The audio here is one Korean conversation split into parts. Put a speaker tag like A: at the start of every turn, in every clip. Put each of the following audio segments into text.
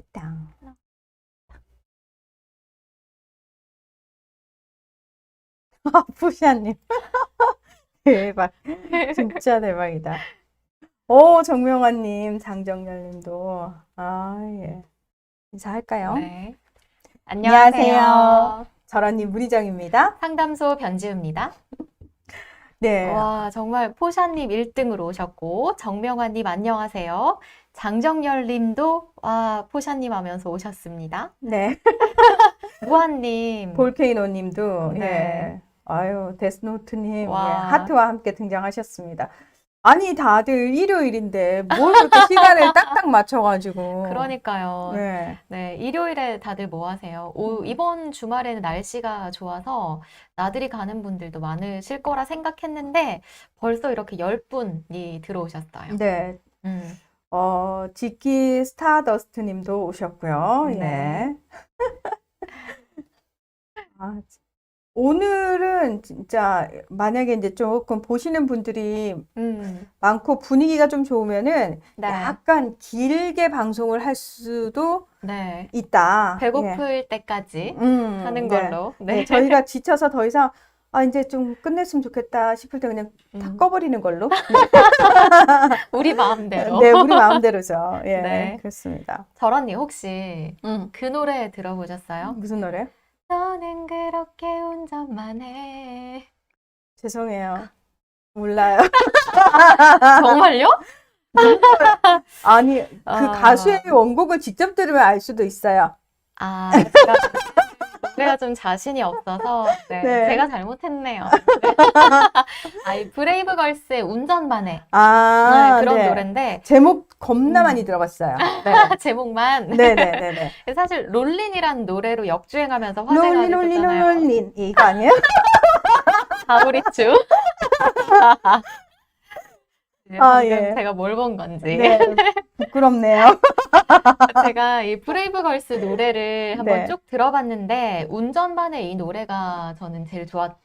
A: 됐다. 푸샤님. 대박. 진짜 대박이다. 오, 정명환님, 장정열님도. 아, 예. 인사할까요?
B: 네.
A: 안녕하세요.
B: 안녕하세요.
A: 절언님, 문희정입니다.
B: 상담소 변지우입니다.
A: 네.
B: 와, 정말 포샤님 1등으로 오셨고, 정명환님 안녕하세요. 장정열님도 포샤님 하면서 오셨습니다.
A: 네.
B: 무한님,
A: 볼케이노님도,
B: 네.
A: 예. 아유, 데스노트님, 예.
B: 와.
A: 하트와 함께 등장하셨습니다. 아니, 다들 일요일인데, 뭘 그렇게 시간을 딱딱 맞춰가지고.
B: 그러니까요.
A: 네.
B: 네, 일요일에 다들 뭐 하세요? 이번 주말에는 날씨가 좋아서 나들이 가는 분들도 많으실 거라 생각했는데 벌써 이렇게 10분이 들어오셨어요.
A: 네.
B: 음.
A: 지키 스타더스트 님도 오셨고요.
B: 네.
A: 예. 아, 오늘은 진짜 만약에 이제 조금 보시는 분들이 많고 분위기가 좀 좋으면은
B: 네.
A: 약간 길게 방송을 할 수도
B: 네.
A: 있다.
B: 배고플 때까지 하는
A: 네.
B: 걸로.
A: 네,
B: 네.
A: 저희가 지쳐서 더 이상 이제 좀 끝냈으면 좋겠다 싶을 때 그냥 다 꺼버리는 걸로.
B: 우리 마음대로.
A: 네, 우리 마음대로죠. 예,
B: 네.
A: 그렇습니다.
B: 절언니 혹시 그 노래 들어보셨어요?
A: 무슨 노래?
B: 너는 그렇게 운전만 해.
A: 죄송해요. 몰라요.
B: 정말요?
A: 아니, 그 가수의 원곡을 직접 들으면 알 수도 있어요.
B: 제가 좀 자신이 없어서
A: 네.
B: 제가 잘못했네요. 이 브레이브걸스의 운전만 해. 그런
A: 네.
B: 노래인데
A: 제목 겁나 많이 들어봤어요. 네.
B: 제목만.
A: 네네네네.
B: 사실 롤린이라는 노래로 역주행하면서 화제가 됐었잖아요.
A: 롤린 이거 아니에요?
B: 가브리추.
A: 아,
B: 방금
A: 예.
B: 제가 뭘 본 건지.
A: 네, 부끄럽네요.
B: 제가 이 브레이브걸스 노래를 한번
A: 네.
B: 쭉 들어봤는데 운전반의 이 노래가 저는 제일 좋았어요.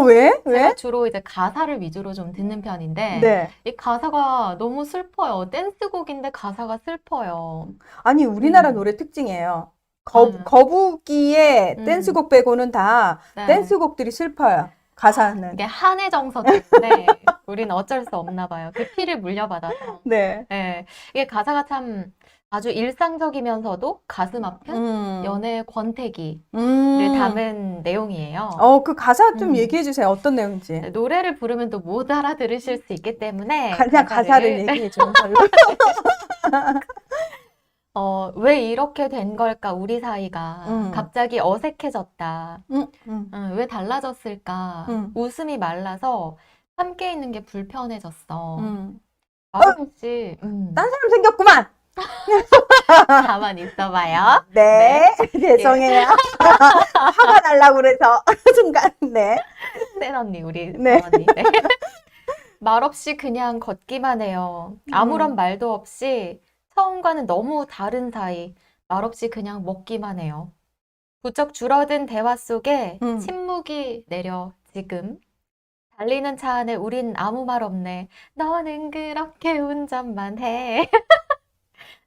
A: 왜?
B: 제가 주로 이제 가사를 위주로 좀 듣는 편인데
A: 네.
B: 이 가사가 너무 슬퍼요. 댄스곡인데 가사가 슬퍼요.
A: 아니, 우리나라 노래 특징이에요.
B: 음.
A: 거북이의 댄스곡 빼고는 다
B: 네.
A: 댄스곡들이 슬퍼요. 가사는.
B: 이게 한의 정서 때문에 우리는 어쩔 수 없나 봐요. 그 피를 물려받아서.
A: 네.
B: 네. 이게 가사가 참 아주 일상적이면서도 가슴 아픈 연애의 권태기를 담은 내용이에요.
A: 그 가사 좀 얘기해 주세요. 어떤 내용인지.
B: 네, 노래를 부르면 또 못 알아들으실 수 있기 때문에
A: 그냥 가사를 얘기해 주는 걸로.
B: 왜 이렇게 된 걸까, 우리 사이가. 갑자기 어색해졌다. 왜 달라졌을까? 웃음이 말라서 함께 있는 게 불편해졌어. 말없이
A: 딴 사람 생겼구만.
B: 가만히 있어봐요.
A: 네, 죄송해요. 화가 날라고 그래서 순간. 네.
B: 센 언니, 우리
A: 네.
B: 언니. 네. 말없이 그냥 걷기만 해요. 아무런 말도 없이 처음과는 너무 다른 사이. 말없이 그냥 먹기만 해요. 부쩍 줄어든 대화 속에 침묵이 내려 지금. 달리는 차 안에 우린 아무 말 없네. 너는 그렇게 운전만 해.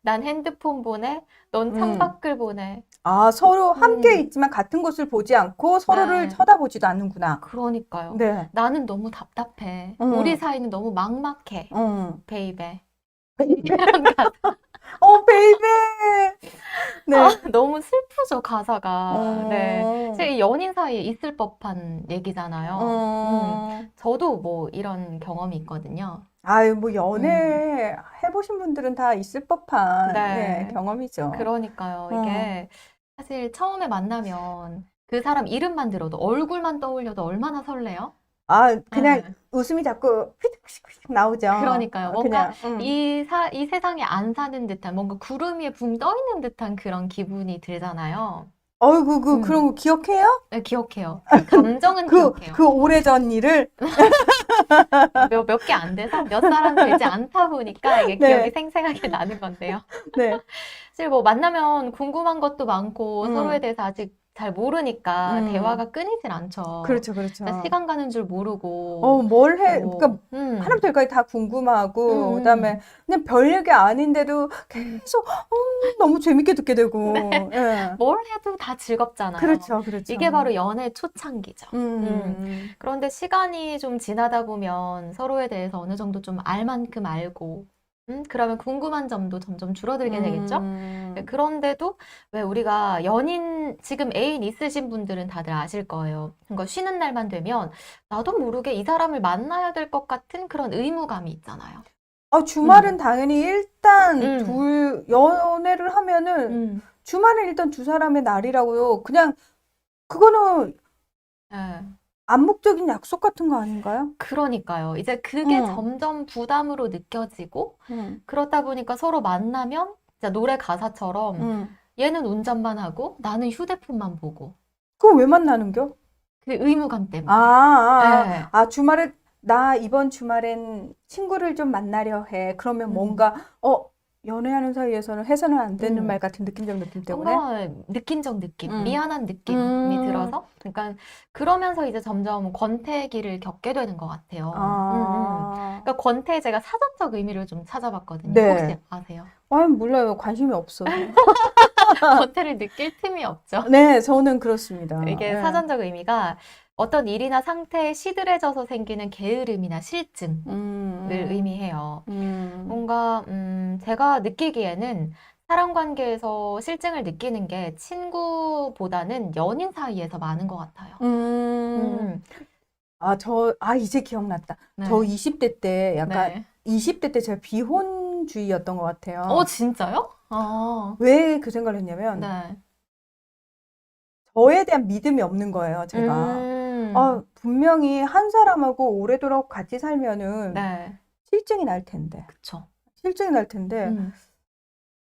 B: 난 핸드폰 보내. 넌 창밖을 보내.
A: 서로 함께 있지만 같은 곳을 보지 않고 서로를
B: 네.
A: 쳐다보지도 않는구나.
B: 그러니까요.
A: 네.
B: 나는 너무 답답해. 우리 사이는 너무 막막해. 베이베. 이런 가사.
A: 베이베. 네.
B: 너무 슬프죠, 가사가. 네. 사실 연인 사이에 있을 법한 얘기잖아요. 저도 뭐 이런 경험이 있거든요.
A: 아유, 뭐 연애 해보신 분들은 다 있을 법한
B: 네.
A: 경험이죠.
B: 그러니까요. 이게 사실 처음에 만나면 그 사람 이름만 들어도 얼굴만 떠올려도 얼마나 설레요?
A: 그냥 웃음이 자꾸 휙휙휙 나오죠.
B: 그러니까요. 뭔가
A: 그냥,
B: 이 세상에 안 사는 듯한, 뭔가 구름 위에 붕 떠 있는 듯한 그런 기분이 들잖아요.
A: 어이구, 그런 거 기억해요?
B: 네, 기억해요. 그 감정은 기억해요.
A: 그 오래전 일을?
B: 몇 개 안 돼서 몇 사람 되지 않다 보니까 이게
A: 네.
B: 기억이 생생하게 나는 건데요.
A: 네.
B: 사실 뭐 만나면 궁금한 것도 많고 서로에 대해서 아직 잘 모르니까 대화가 끊이질 않죠.
A: 그렇죠.
B: 그러니까 시간 가는 줄 모르고.
A: 뭘 해?
B: 뭐,
A: 그러니까 하나부터 열까지 다 궁금하고, 그다음에 그냥 별 얘기 아닌데도 계속 너무 재밌게 듣게 되고.
B: 네.
A: 예.
B: 뭘 해도 다 즐겁잖아요.
A: 그렇죠, 그렇죠.
B: 이게 바로 연애 초창기죠.
A: 음.
B: 그런데 시간이 좀 지나다 보면 서로에 대해서 어느 정도 좀 알 만큼 알고, 그러면 궁금한 점도 점점 줄어들게 되겠죠? 네, 그런데도 왜 우리가 연인, 지금 애인 있으신 분들은 다들 아실 거예요. 그러니까 쉬는 날만 되면 나도 모르게 이 사람을 만나야 될 것 같은 그런 의무감이 있잖아요.
A: 주말은 당연히 일단
B: 음.
A: 연애를 하면은 주말은 일단 두 사람의 날이라고요. 그냥 그거는
B: 네.
A: 암묵적인 약속 같은 거 아닌가요?
B: 그러니까요. 이제 그게
A: 응.
B: 점점 부담으로 느껴지고, 그렇다 보니까 서로 만나면 진짜 노래 가사처럼 얘는 운전만 하고 나는 휴대폰만 보고.
A: 그거 왜 만나는겨?
B: 그 의무감 때문에. 네.
A: 주말에 나 이번 주말엔 친구를 좀 만나려 해. 그러면 뭔가 연애하는 사이에서는 해서는 안 되는 말 같은 느낌적 느낌 때문에.
B: 뭔가 느낌적 느낌, 미안한 느낌이 들어서, 그러니까 그러면서 이제 점점 권태기를 겪게 되는 것 같아요. 그러니까 권태에 제가 사전적 의미를 좀 찾아봤거든요.
A: 네.
B: 혹시 아세요?
A: 몰라요. 관심이 없어서.
B: 권태를 느낄 틈이 없죠.
A: 네, 저는 그렇습니다.
B: 이게
A: 네.
B: 사전적 의미가 어떤 일이나 상태에 시들해져서 생기는 게으름이나 실증을 의미해요. 뭔가 제가 느끼기에는 사람 관계에서 실증을 느끼는 게 친구보다는 연인 사이에서 많은 것 같아요.
A: 이제 기억났다.
B: 네.
A: 저 20대 때 약간
B: 네.
A: 20대 때 제가 비혼주의였던 것 같아요.
B: 진짜요?
A: 왜 그 생각을 했냐면
B: 네.
A: 저에 대한 믿음이 없는 거예요, 제가. 분명히 한 사람하고 오래도록 같이 살면은
B: 네.
A: 실증이 날 텐데.
B: 그쵸.
A: 실증이 날 텐데.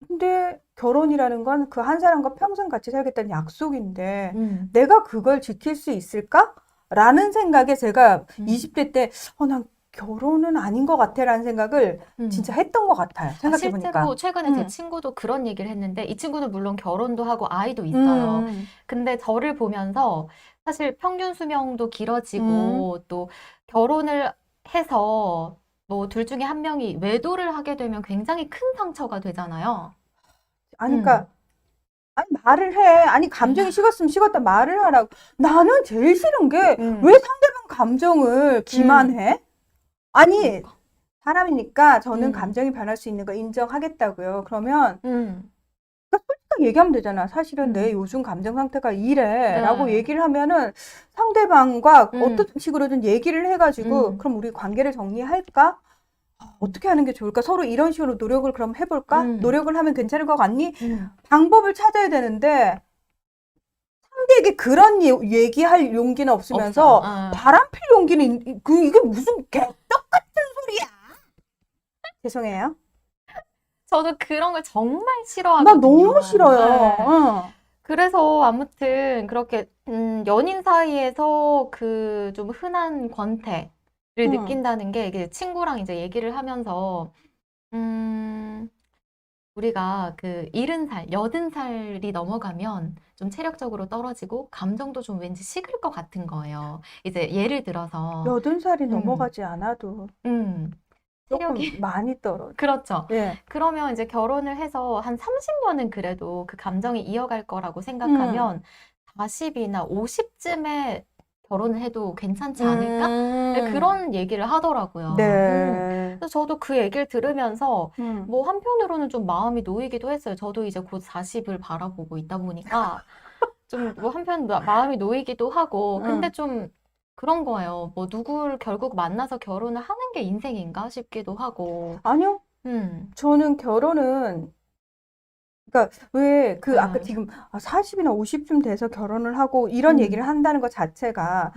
A: 근데 결혼이라는 건 그 한 사람과 평생 같이 살겠다는 약속인데 내가 그걸 지킬 수 있을까? 라는 생각에 제가 20대 때 난 결혼은 아닌 것 같아 라는 생각을 진짜 했던 것 같아요. 생각해보니까.
B: 실제로 최근에 제 친구도 그런 얘기를 했는데, 이 친구는 물론 결혼도 하고 아이도 있어요. 근데 저를 보면서 사실 평균 수명도 길어지고 또 결혼을 해서 뭐 둘 중에 한 명이 외도를 하게 되면 굉장히 큰 상처가 되잖아요.
A: 그러니까 말을 해. 아니 감정이 식었으면 식었다 말을 하라고. 나는 제일 싫은 게 왜 상대방 감정을 기만해? 아니 사람이니까 저는 감정이 변할 수 있는 거 인정하겠다고요. 그러면 솔직하게 얘기하면 되잖아. 사실은 내 요즘 감정 상태가 이래 라고 얘기를 하면은 상대방과 어떤 식으로든 얘기를 해가지고 그럼 우리 관계를 정리할까? 어떻게 하는 게 좋을까? 서로 이런 식으로 노력을 그럼 해볼까? 노력을 하면 괜찮을 것 같니? 방법을 찾아야 되는데 상대에게 그런 얘기할 용기는 없으면서 바람필 용기는 이게 무슨 개떡 같은 소리야. 죄송해요.
B: 저도 그런 걸 정말 싫어하거든요.
A: 나 너무 싫어요.
B: 네. 그래서 아무튼 그렇게 연인 사이에서 그 좀 흔한 권태를 느낀다는 게, 이게 친구랑 이제 얘기를 하면서 우리가 그 70살, 80살이 넘어가면 좀 체력적으로 떨어지고 감정도 좀 왠지 식을 것 같은 거예요. 이제 예를 들어서
A: 80살이 넘어가지 않아도 조금
B: 체력이
A: 많이 떨어져.
B: 그렇죠.
A: 예.
B: 그러면 이제 결혼을 해서 한 30년은 그래도 그 감정이 이어갈 거라고 생각하면 40이나 50쯤에 결혼을 해도 괜찮지 않을까? 네, 그런 얘기를 하더라고요.
A: 네.
B: 그래서 저도 그 얘기를 들으면서 뭐 한편으로는 좀 마음이 놓이기도 했어요. 저도 이제 곧 40을 바라보고 있다 보니까 좀 뭐 한편 마음이 놓이기도 하고, 근데 좀 그런 거예요. 뭐 누구를 결국 만나서 결혼을 하는 게 인생인가 싶기도 하고.
A: 아니요. 저는 결혼은 그러니까 왜 아까 지금 40이나 50쯤 돼서 결혼을 하고 이런 얘기를 한다는 것 자체가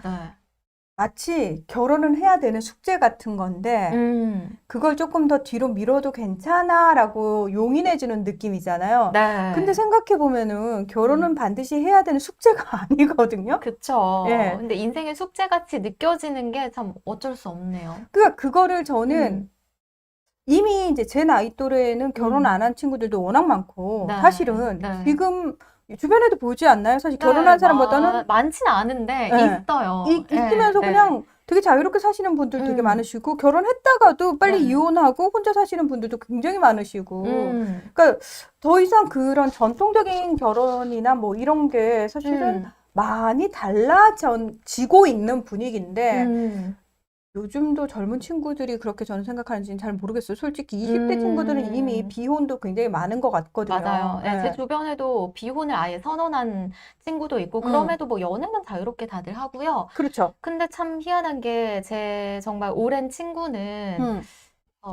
A: 마치 결혼은 해야 되는 숙제 같은 건데 그걸 조금 더 뒤로 미뤄도 괜찮아라고 용인해주는 느낌이잖아요.
B: 네.
A: 근데 생각해보면은 결혼은 반드시 해야 되는 숙제가 아니거든요.
B: 그쵸.
A: 예.
B: 근데 인생의 숙제같이 느껴지는 게 참 어쩔 수 없네요.
A: 그러니까 그거를 저는 이미 이제 제 나이 또래에는 결혼 안 한 친구들도 워낙 많고
B: 네.
A: 사실은
B: 네.
A: 지금 주변에도 보지 않나요? 사실
B: 네,
A: 결혼한 사람보다는
B: 많지는 않은데
A: 네.
B: 있어요.
A: 있으면서
B: 네.
A: 그냥 되게 자유롭게 사시는 분들 되게
B: 음.
A: 많으시고, 결혼했다가도 빨리
B: 네.
A: 이혼하고 혼자 사시는 분들도 굉장히 많으시고, 그러니까 더 이상 그런 전통적인 결혼이나 뭐 이런 게 사실은 많이 달라지고 있는 분위기인데, 요즘도 젊은 친구들이 그렇게 저는 생각하는지는 잘 모르겠어요. 솔직히 20대 친구들은 이미 비혼도 굉장히 많은 것 같거든요.
B: 맞아요. 네, 제
A: 예.
B: 주변에도 비혼을 아예 선언한 친구도 있고, 그럼에도 뭐 연애는 자유롭게 다들 하고요.
A: 그렇죠.
B: 근데 참 희한한 게 제 정말 오랜 친구는
A: 음.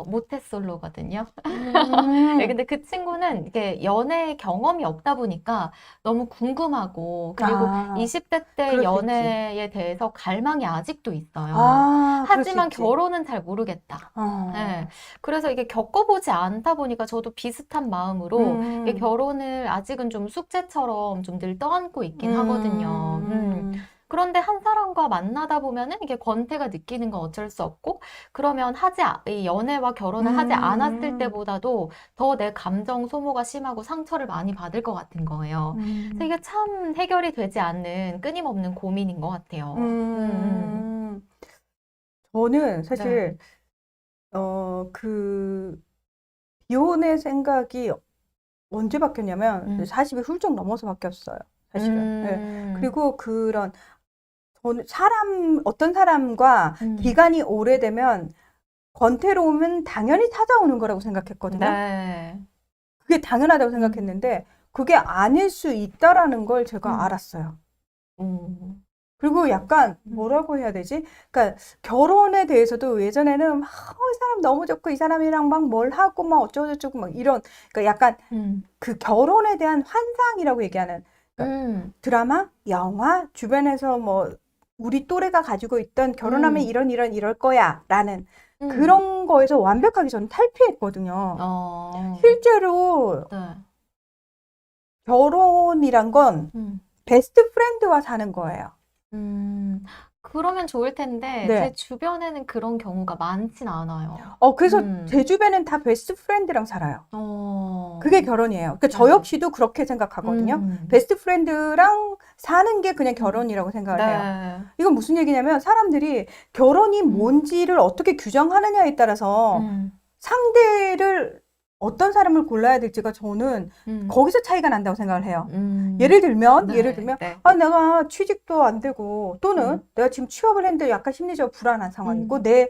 B: 모태솔로거든요. 네,
A: 음.
B: 근데 그 친구는 이게 연애 경험이 없다 보니까 너무 궁금하고, 그리고
A: 아,
B: 20대 때
A: 그럴 수 있지.
B: 연애에 대해서 갈망이 아직도 있어요.
A: 아, 그럴 수
B: 하지만
A: 있지.
B: 결혼은 잘 모르겠다. 네, 그래서 이게 겪어보지 않다 보니까 저도 비슷한 마음으로 이게
A: 음.
B: 결혼을 아직은 좀 숙제처럼 좀 늘 떠안고 있긴 하거든요.
A: 음.
B: 그런데 한 사람과 만나다 보면은 이게 권태가 느끼는 건 어쩔 수 없고, 그러면 이 연애와 결혼을 하지 않았을 때보다도 더 내 감정 소모가 심하고 상처를 많이 받을 것 같은 거예요. 그래서 이게 참 해결이 되지 않는 끊임없는 고민인 것 같아요.
A: 저는
B: 네.
A: 사실, 그, 비혼의 생각이 언제 바뀌었냐면, 40이 훌쩍 넘어서 바뀌었어요. 사실은. 예. 그리고 저는 어떤 사람과 기간이 오래되면 권태로움은 당연히 찾아오는 거라고 생각했거든요.
B: 네.
A: 그게 당연하다고 생각했는데, 그게 아닐 수 있다라는 걸 제가 알았어요. 그리고 약간 뭐라고 해야 되지? 그러니까 결혼에 대해서도 예전에는 막 이 사람 너무 좋고 이 사람이랑 막 뭘 하고 막 어쩌고저쩌고 막 이런, 그러니까 약간 그 결혼에 대한 환상이라고 얘기하는, 그러니까 드라마, 영화, 주변에서 뭐 우리 또래가 가지고 있던 결혼하면 이럴 거야라는 그런 거에서 완벽하게 저는 탈피했거든요. 실제로
B: 네.
A: 결혼이란 건 베스트 프렌드와 사는 거예요.
B: 그러면 좋을 텐데,
A: 네.
B: 제 주변에는 그런 경우가 많진 않아요.
A: 그래서 제 주변엔 다 베스트 프렌드랑 살아요. 그게 결혼이에요. 그러니까 저 역시도 그렇게 생각하거든요. 베스트 프렌드랑 사는 게 그냥 결혼이라고 생각을 해요.
B: 네.
A: 이건 무슨 얘기냐면 사람들이 결혼이 뭔지를 어떻게 규정하느냐에 따라서 상대를 어떤 사람을 골라야 될지가 저는 거기서 차이가 난다고 생각을 해요. 예를 들면
B: 네.
A: 내가 취직도 안 되고 또는 내가 지금 취업을 했는데 약간 심리적으로 불안한 상황이고 내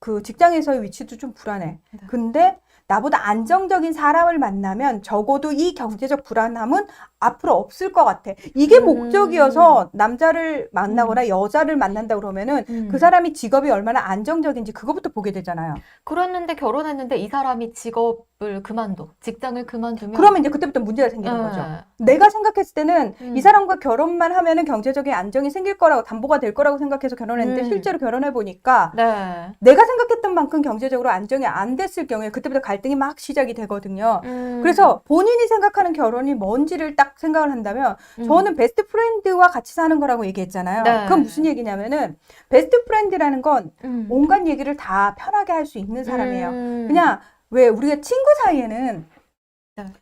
A: 그 직장에서의 위치도 좀 불안해. 근데 나보다 안정적인 사람을 만나면 적어도 이 경제적 불안함은 앞으로 없을 것 같아. 이게 목적이어서 남자를 만나거나 여자를 만난다 그러면은 그 사람이 직업이 얼마나 안정적인지 그거부터 보게 되잖아요.
B: 그랬는데 결혼했는데 이 사람이 직장을 그만두면
A: 그러면 이제 그때부터 문제가 생기는 거죠. 내가 생각했을 때는 이 사람과 결혼만 하면은 경제적인 안정이 생길 거라고, 담보가 될 거라고 생각해서 결혼했는데 실제로 결혼해 보니까
B: 네.
A: 내가 생각했던 만큼 경제적으로 안정이 안 됐을 경우에 그때부터 갈등이 막 시작이 되거든요. 그래서 본인이 생각하는 결혼이 뭔지를 딱 생각을 한다면 저는 베스트 프렌드와 같이 사는 거라고 얘기했잖아요.
B: 네.
A: 그건 무슨 얘기냐면은 베스트 프렌드라는 건 온갖 얘기를 다 편하게 할 수 있는 사람이에요. 그냥 왜 우리가 친구 사이에는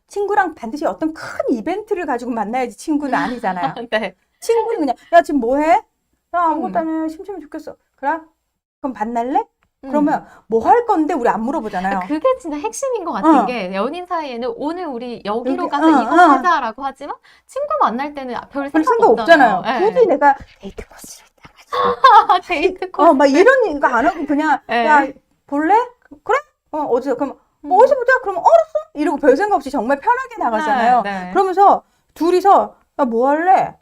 A: 친구랑 반드시 어떤 큰 이벤트를 가지고 만나야지 친구는 아니잖아요.
B: 네.
A: 친구는 그냥 야 지금 뭐 해? 나 아무것도 안 해. 심심해 죽겠어. 그래? 그럼 만날래? 그러면 뭐 할 건데 우리 안 물어보잖아요.
B: 그게 진짜 핵심인 것 같은 게 연인 사이에는 오늘 우리 여기로 가서 이거 하자라고 하지만 친구 만날 때는 별 생각
A: 없잖아요.
B: 네.
A: 굳이 내가 데이트 코스를
B: 데이트 코스
A: 막 이런 거 안 하고 그냥 야 볼래? 그래? 어디서? 그럼 어디서 보자? 그러면 알았어? 이러고 별 생각 없이 정말 편하게 나가잖아요.
B: 네.
A: 그러면서 둘이서 야 뭐 할래?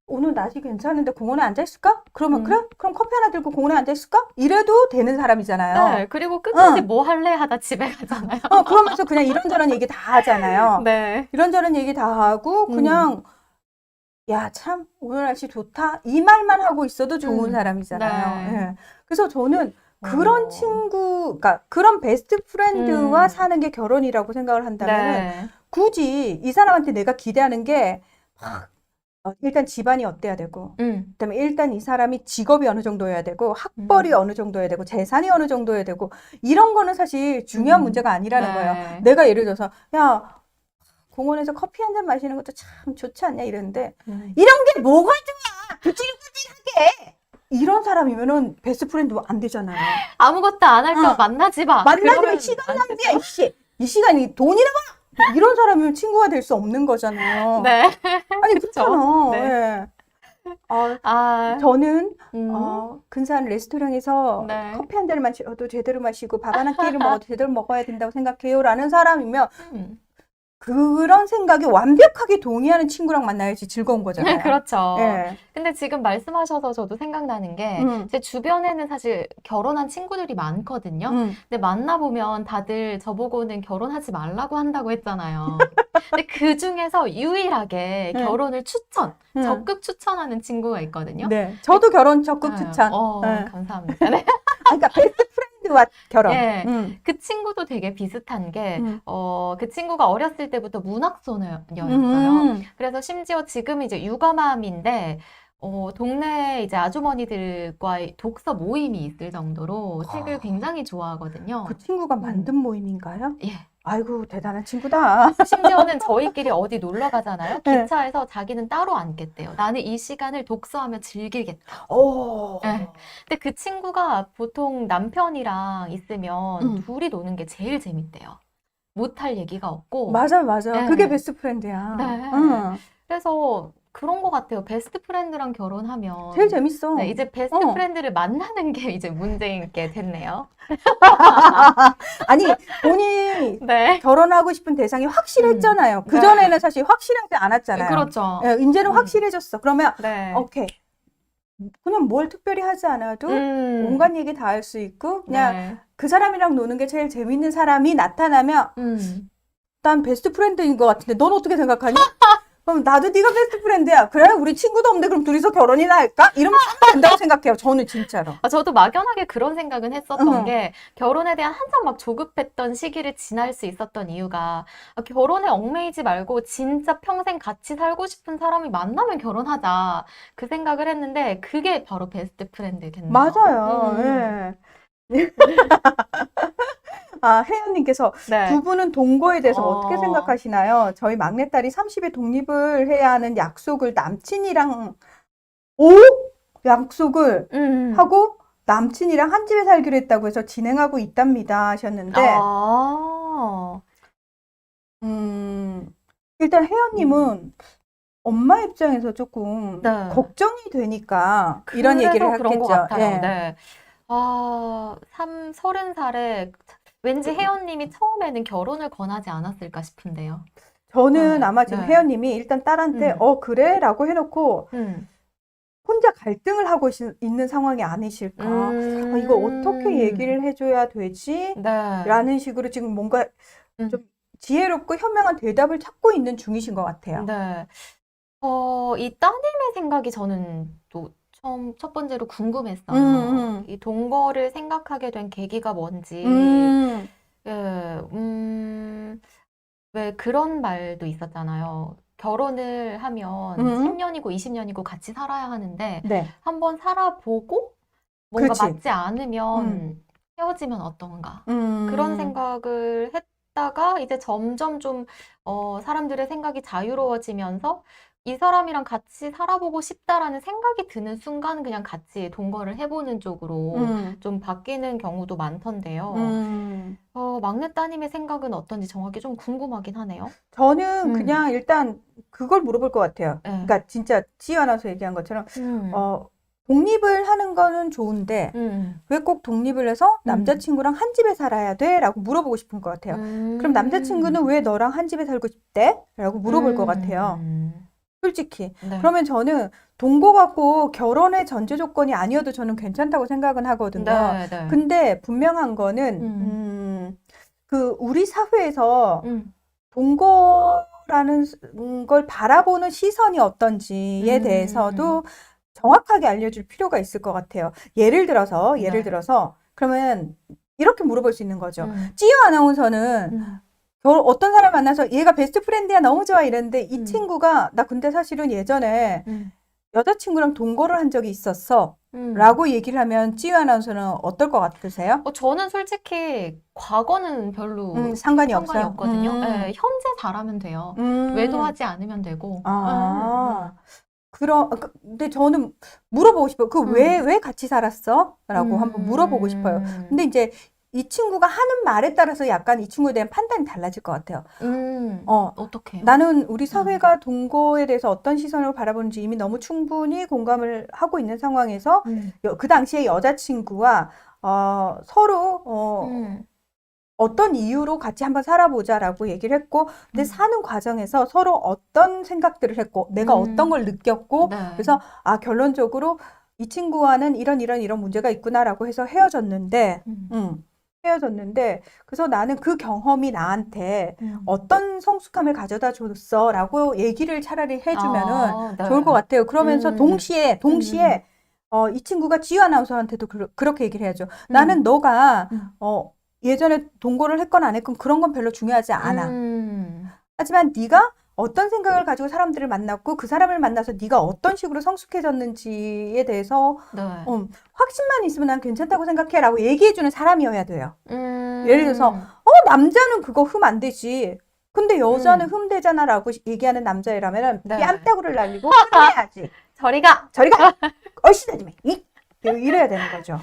A: 오늘 날씨 괜찮은데 공원에 앉아있을까? 그러면 그래? 그럼 커피 하나 들고 공원에 앉아있을까? 이래도 되는 사람이잖아요.
B: 네, 그리고 끝까지 뭐 할래 하다 집에 가잖아요.
A: 그러면서 그냥 이런저런 얘기 다 하잖아요.
B: 네.
A: 이런저런 얘기 다 하고 그냥 야, 참 오늘 날씨 좋다 이 말만 하고 있어도 좋은 사람이잖아요.
B: 네.
A: 예. 그래서 저는 그런 그러니까 그런 베스트 프렌드와 사는 게 결혼이라고 생각을 한다면 굳이 이 사람한테 내가 기대하는 게 일단 집안이 어때야 되고, 그다음에 일단 이 사람이 직업이 어느 정도여야 되고, 학벌이 어느 정도여야 되고, 재산이 어느 정도여야 되고, 이런 거는 사실 중요한 문제가 아니라는 거예요. 내가 예를 들어서, 야, 공원에서 커피 한 잔 마시는 것도 참 좋지 않냐 이러는데, 이런 게 뭐가 좋아! 구질구질하게! 이런 사람이면은 베스트 프렌드 안 되잖아요.
B: 아무것도 안 할 거
A: 어.
B: 만나지 마.
A: 만나면
B: 그러면
A: 시간
B: 안
A: 낭비야, 이씨. 이 시간이 돈이라고! 이런 사람이면 친구가 될 수 없는 거잖아요.
B: 네.
A: 아니,
B: 그쵸.
A: 그렇잖아.
B: 네.
A: 예.
B: 아,
A: 저는
B: 음,
A: 근사한 레스토랑에서
B: 네.
A: 커피 한 잔을 마셔도 제대로 마시고 밥 한 끼를 먹어도 제대로 먹어야 된다고 생각해요. 라는 사람이면
B: 음.
A: 그런 생각에 완벽하게 동의하는 친구랑 만나야지 즐거운 거잖아요.
B: 그렇죠.
A: 예.
B: 근데 지금 말씀하셔서 저도 생각나는 게,
A: 음.
B: 제 주변에는 사실 결혼한 친구들이 많거든요. 근데 만나보면 다들 저보고는 결혼하지 말라고 한다고 했잖아요. 근데 그 중에서 유일하게
A: 응.
B: 결혼을
A: 응.
B: 적극 추천하는 친구가 있거든요.
A: 네. 저도 결혼 적극 추천. 예.
B: 감사합니다. 네.
A: 그러니까 베스트 프렌드와 결혼.
B: 예.
A: 음.
B: 그 친구도 되게 비슷한 게,
A: 음.
B: 그 친구가 어렸을 때부터 문학소녀였어요.
A: 음.
B: 그래서 심지어 지금 이제 육아맘인데, 동네 이제 아주머니들과의 독서 모임이 있을 정도로 책을 굉장히 좋아하거든요.
A: 그 친구가 만든 모임인가요?
B: 예.
A: 아이고, 대단한 친구다.
B: 심지어는 저희끼리 어디 놀러 가잖아요.
A: 네.
B: 기차에서 자기는 따로 앉겠대요. 나는 이 시간을 독서하며 즐기겠다.
A: 오.
B: 네. 근데 그 친구가 보통 남편이랑 있으면 둘이 노는 게 제일 재밌대요. 못할 얘기가 없고.
A: 맞아, 맞아.
B: 네.
A: 그게 베스트 프렌드야.
B: 네.
A: 응.
B: 그래서 그런 것 같아요. 베스트 프렌드랑 결혼하면.
A: 제일 재밌어.
B: 네, 이제 베스트 프렌드를 만나는 게 이제 문제인 게 됐네요.
A: 아니, 본인이
B: 네.
A: 결혼하고 싶은 대상이 확실했잖아요. 그전에는 사실 확실하지 않았잖아요.
B: 그렇죠.
A: 예, 이제는 확실해졌어. 그러면,
B: 네.
A: 오케이. 그냥 뭘 특별히 하지 않아도 온갖 얘기 다 할 수 있고, 그냥
B: 네.
A: 그 사람이랑 노는 게 제일 재밌는 사람이 나타나면, 난 베스트 프렌드인 것 같은데, 넌 어떻게 생각하니? 그럼 나도 네가 베스트 프렌드야. 그래? 우리 친구도 없는데 그럼 둘이서 결혼이나 할까? 이러면 하면 된다고 생각해요. 저는 진짜로.
B: 저도 막연하게 그런 생각은 했었던 게, 결혼에 대한 한참 막 조급했던 시기를 지날 수 있었던 이유가, 결혼에 얽매이지 말고 진짜 평생 같이 살고 싶은 사람이 만나면 결혼하자. 그 생각을 했는데, 그게 바로 베스트 프렌드겠네요.
A: 맞아요. 예. 혜연님께서
B: 네.
A: 두 분은 동거에 대해서 어떻게 생각하시나요? 저희 막내딸이 30에 독립을 해야 하는 약속을 남친이랑 약속을 하고 남친이랑 한 집에 살기로 했다고 해서 진행하고 있답니다 하셨는데 일단 혜연님은 엄마 입장에서 조금
B: 네.
A: 걱정이 되니까 이런 얘기를
B: 그런 것
A: 했겠죠.
B: 같아요.
A: 예.
B: 네. 30살에 왠지 혜연님이 처음에는 결혼을 권하지 않았을까 싶은데요.
A: 저는
B: 네,
A: 아마 지금
B: 네.
A: 혜연님이 일단 딸한테 그래? 라고 해놓고 혼자 갈등을 하고 있는 상황이 아니실까. 이거 어떻게 얘기를 해줘야 되지?
B: 네.
A: 라는 식으로 지금 뭔가 좀 지혜롭고 현명한 대답을 찾고 있는 중이신 것 같아요.
B: 네. 이 따님의 생각이 저는 또 처음 첫 번째로 궁금했어요. 이 동거를 생각하게 된 계기가 뭔지. 왜 그런 말도 있었잖아요. 결혼을 하면 10년이고 20년이고 같이 살아야 하는데
A: 네.
B: 한번 살아보고 뭔가
A: 그렇지.
B: 맞지 않으면 헤어지면 어떤가. 그런 생각을 했다가 이제 점점 좀 사람들의 생각이 자유로워지면서 이 사람이랑 같이 살아보고 싶다라는 생각이 드는 순간 그냥 같이 동거를 해보는 쪽으로 좀 바뀌는 경우도 많던데요. 막내 따님의 생각은 어떤지 정확히 좀 궁금하긴 하네요.
A: 저는 그냥 일단 그걸 물어볼 것 같아요.
B: 네.
A: 그러니까 진짜 지희 아나운서 얘기한 것처럼 독립을 하는 거는 좋은데 왜 꼭 독립을 해서 남자친구랑 한 집에 살아야 돼? 라고 물어보고 싶은 것 같아요. 그럼 남자친구는 왜 너랑 한 집에 살고 싶대? 라고 물어볼 것 같아요. 솔직히.
B: 네.
A: 그러면 저는 동거가 꼭 결혼의 전제 조건이 아니어도 저는 괜찮다고 생각은 하거든요.
B: 네, 네.
A: 근데 분명한 거는 우리 사회에서 동거라는 걸 바라보는 시선이 어떤지에 대해서도 정확하게 알려줄 필요가 있을 것 같아요. 예를 들어서 그러면 이렇게 물어볼 수 있는 거죠. 찌유 아나운서는 어떤 사람 만나서 얘가 베스트 프렌드야 너무 좋아 이랬는데 이 친구가 나 근데 사실은 예전에 여자친구랑 동거를 한 적이 있었어 라고 얘기를 하면 찌유 아나운서는 어떨 것 같으세요?
B: 저는 솔직히 과거는 별로
A: 상관이
B: 없거든요. 네, 현재 잘하면 돼요. 외도하지 않으면 되고.
A: 근데 저는 물어보고 싶어요. 왜 같이 살았어? 라고 한번 물어보고 싶어요.
B: 음.
A: 근데 이제 이 친구가 하는 말에 따라서 약간 이 친구에 대한 판단이 달라질 것 같아요.
B: 어떡해요?
A: 나는 우리 사회가 동거에 대해서 어떤 시선으로 바라보는지 이미 너무 충분히 공감을 하고 있는 상황에서 그 당시에 여자친구와 서로 어떤 이유로 같이 한번 살아보자라고 얘기를 했고, 근데 사는 과정에서 서로 어떤 생각들을 했고, 내가 어떤 걸 느꼈고,
B: 네.
A: 그래서 결론적으로 이 친구와는 이런 문제가 있구나라고 해서 헤어졌는데, 그래서 나는 그 경험이 나한테 어떤 성숙함을 가져다 줬어라고 얘기를 차라리 해주면은
B: 네.
A: 좋을 것 같아요. 그러면서 동시에 이 친구가 지유 아나운서한테도 그렇게 얘기를 해야죠. 나는 너가 예전에 동거를 했건 안 했건 그런 건 별로 중요하지 않아. 하지만 네가 어떤 생각을 가지고 사람들을 만났고 그 사람을 만나서 네가 어떤 식으로 성숙해졌는지에 대해서
B: 네.
A: 확신만 있으면 난 괜찮다고 생각해라고 얘기해주는 사람이어야 돼요. 예를 들어서 남자는 그거 흠 안 되지. 근데 여자는 흠 되잖아라고 얘기하는 남자애라면
B: 네.
A: 뺨따구를 날리고 혼내야지.
B: 저리 가!
A: 얼씨다지매. 이래야 되는 거죠.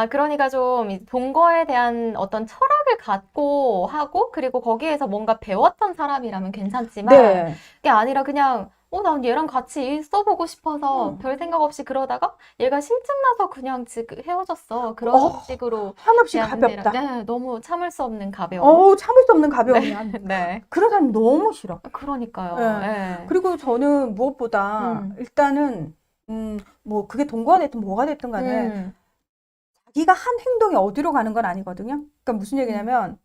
B: 그러니까 좀 동거에 대한 어떤 철학을 갖고 하고 그리고 거기에서 뭔가 배웠던 사람이라면 괜찮지만
A: 네.
B: 그게 아니라 그냥 난 얘랑 같이 있어보고 싶어서 별 생각 없이 그러다가 얘가 실증나서 그냥 지금 헤어졌어. 그런 식으로
A: 한없이
B: 대하는
A: 가볍다.
B: 네, 너무 참을 수 없는 가벼움.
A: 참을 수 없는 가벼움이야.
B: 네.
A: 그런 사람 너무 싫어.
B: 그러니까요.
A: 네.
B: 네.
A: 그리고 저는 무엇보다 일단은 뭐 그게 동거가 됐든 뭐가 됐든 간에 자기가 한 행동이 어디로 가는 건 아니거든요. 그러니까 무슨 얘기냐면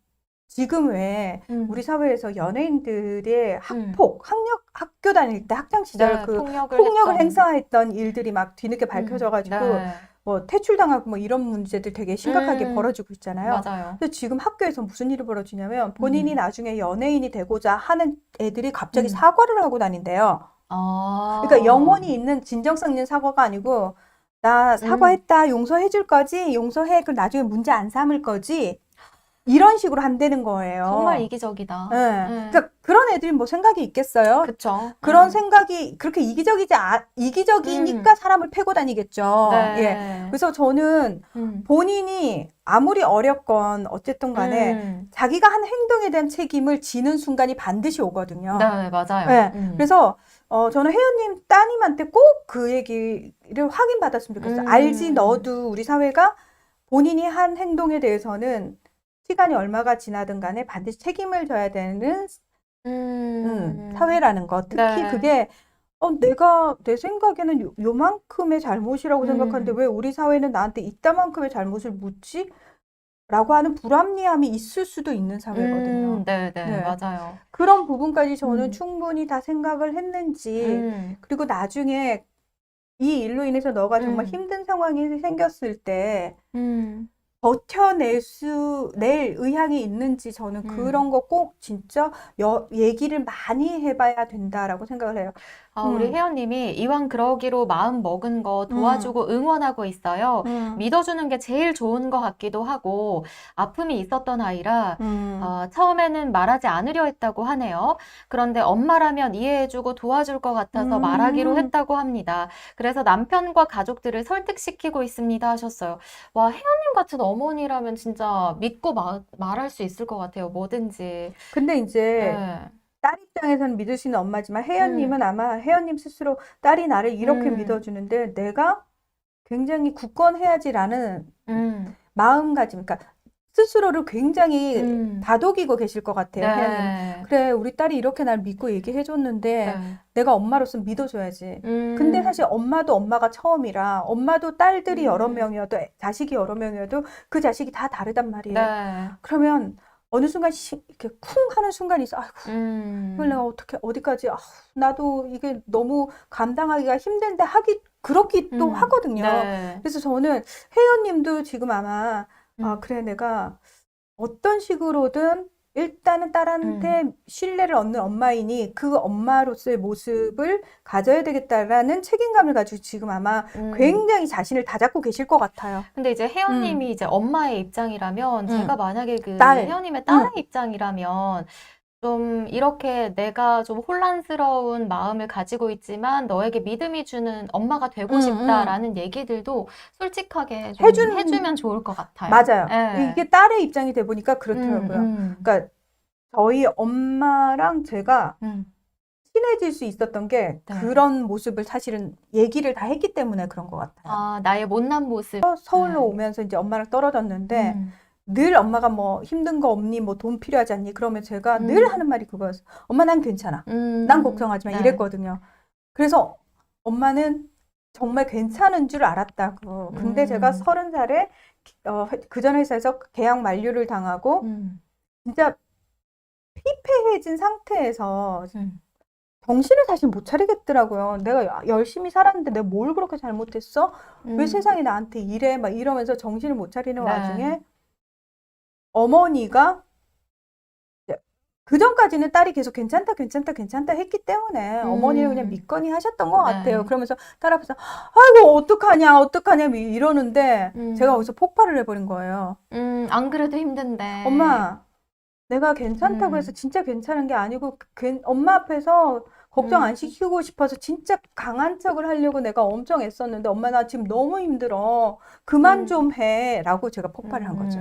A: 지금 왜 우리 사회에서 연예인들의 학교 다닐 때 학창 시절
B: 네,
A: 그
B: 폭력을
A: 폭력을
B: 했던.
A: 행사했던 일들이 막 뒤늦게 밝혀져가지고
B: 네.
A: 뭐 퇴출당하고 뭐 이런 문제들 되게 심각하게 벌어지고 있잖아요.
B: 맞아요.
A: 근데 지금 학교에서 무슨 일이 벌어지냐면 본인이 나중에 연예인이 되고자 하는 애들이 갑자기 사과를 하고 다닌대요. 그러니까 영혼이 있는 진정성 있는 사과가 아니고 나 사과했다, 용서해 줄 거지, 용서해, 그럼 나중에 문제 안 삼을 거지, 이런 식으로 한다는 거예요.
B: 정말 이기적이다.
A: 네. 그러니까 그런 애들이 뭐 생각이 있겠어요?
B: 그쵸.
A: 그런 생각이 그렇게 이기적이니까 사람을 패고 다니겠죠.
B: 네.
A: 예. 그래서 저는 본인이 아무리 어렵건 어쨌든 간에 자기가 한 행동에 대한 책임을 지는 순간이 반드시 오거든요.
B: 네, 맞아요.
A: 네. 그래서 저는 혜연님 따님한테 꼭 그 얘기를 확인받았으면 좋겠어요. 알지, 너도 우리 사회가 본인이 한 행동에 대해서는 시간이 얼마가 지나든 간에 반드시 책임을 져야 되는 사회라는 거. 특히
B: 네.
A: 그게 내가 내 생각에는 요만큼의 잘못이라고 생각하는데 왜 우리 사회는 나한테 이따만큼의 잘못을 묻지? 라고 하는 불합리함이 있을 수도 있는 사회거든요.
B: 네,
A: 네.
B: 맞아요.
A: 그런 부분까지 저는 충분히 다 생각을 했는지, 그리고 나중에 이 일로 인해서 너가 정말 힘든 상황이 생겼을 때 버텨낼 의향이 있는지 저는 그런 거 꼭 진짜 얘기를 많이 해봐야 된다라고 생각을 해요.
B: 우리 혜연님이 이왕 그러기로 마음 먹은 거 도와주고 응원하고 있어요. 믿어주는 게 제일 좋은 것 같기도 하고 아픔이 있었던 아이라 처음에는 말하지 않으려 했다고 하네요. 그런데 엄마라면 이해해주고 도와줄 것 같아서 말하기로 했다고 합니다. 그래서 남편과 가족들을 설득시키고 있습니다 하셨어요. 와, 혜연님 같은 어머니라면 진짜 믿고 말할 수 있을 것 같아요. 뭐든지.
A: 근데 이제 딸 입장에서는 믿을 수 있는 엄마지만 혜연님은 아마 혜연님 스스로 딸이 나를 이렇게 믿어주는데 내가 굉장히 굳건해야지라는 마음가짐, 그러니까 스스로를 굉장히 다독이고 계실 것 같아요. 혜연님. 그래, 우리 딸이 이렇게 날 믿고 얘기해줬는데 내가 엄마로서 믿어줘야지. 근데 사실 엄마도 엄마가 처음이라 엄마도 딸들이 여러 명이어도 자식이 여러 명이어도 그 자식이 다 다르단 말이에요. 그러면 어느 순간 이렇게 쿵 하는 순간이 있어. 아이고, 이걸 내가 어떻게 어디까지 나도 이게 너무 감당하기가 힘든데 그렇기도 하거든요. 그래서 저는 혜연님도 지금 아마 그래, 내가 어떤 식으로든 일단은 딸한테 신뢰를 얻는 엄마이니 그 엄마로서의 모습을 가져야 되겠다라는 책임감을 가지고 지금 아마 굉장히 자신을 다잡고 계실 것 같아요.
B: 근데 이제 혜연님이 이제 엄마의 입장이라면 제가 만약에 그
A: 딸.
B: 혜연님의 딸의 입장이라면 좀 이렇게 내가 좀 혼란스러운 마음을 가지고 있지만 너에게 믿음이 주는 엄마가 되고 싶다라는 얘기들도 솔직하게 좀 해주면 좋을 것 같아요.
A: 맞아요.
B: 예.
A: 이게 딸의 입장이 돼 보니까 그렇더라고요. 그러니까 저희 엄마랑 제가 친해질 수 있었던 게
B: 네.
A: 그런 모습을 사실은 얘기를 다 했기 때문에 그런 것 같아요.
B: 아, 나의 못난 모습.
A: 서울로
B: 네.
A: 오면서 이제 엄마랑 떨어졌는데 늘 엄마가 뭐 힘든 거 없니? 뭐 돈 필요하지 않니? 그러면 제가 늘 하는 말이 그거였어요. 엄마 난 괜찮아. 난 걱정하지 마.
B: 네.
A: 이랬거든요. 그래서 엄마는 정말 괜찮은 줄 알았다고. 근데 제가 30살에 그 전 회사에서 계약 만료를 당하고 진짜 피폐해진 상태에서 정신을 다시 못 차리겠더라고요. 내가 열심히 살았는데 내가 뭘 그렇게 잘못했어? 왜 세상이 나한테 이래? 막 이러면서 정신을 못 차리는
B: 네.
A: 와중에 어머니가 그 전까지는 딸이 계속 괜찮다, 괜찮다, 괜찮다 했기 때문에 어머니를 그냥 믿거니 하셨던 것
B: 네.
A: 같아요. 그러면서 딸 앞에서 아이고 어떡하냐, 어떡하냐 이러는데 제가 거기서 폭발을 해버린 거예요.
B: 안 그래도 힘든데.
A: 엄마, 내가 괜찮다고 해서 진짜 괜찮은 게 아니고 엄마 앞에서 걱정 안 시키고 싶어서 진짜 강한 척을 하려고 내가 엄청 애썼는데 엄마 나 지금 너무 힘들어. 그만 좀 해. 라고 제가 폭발을 한 거죠.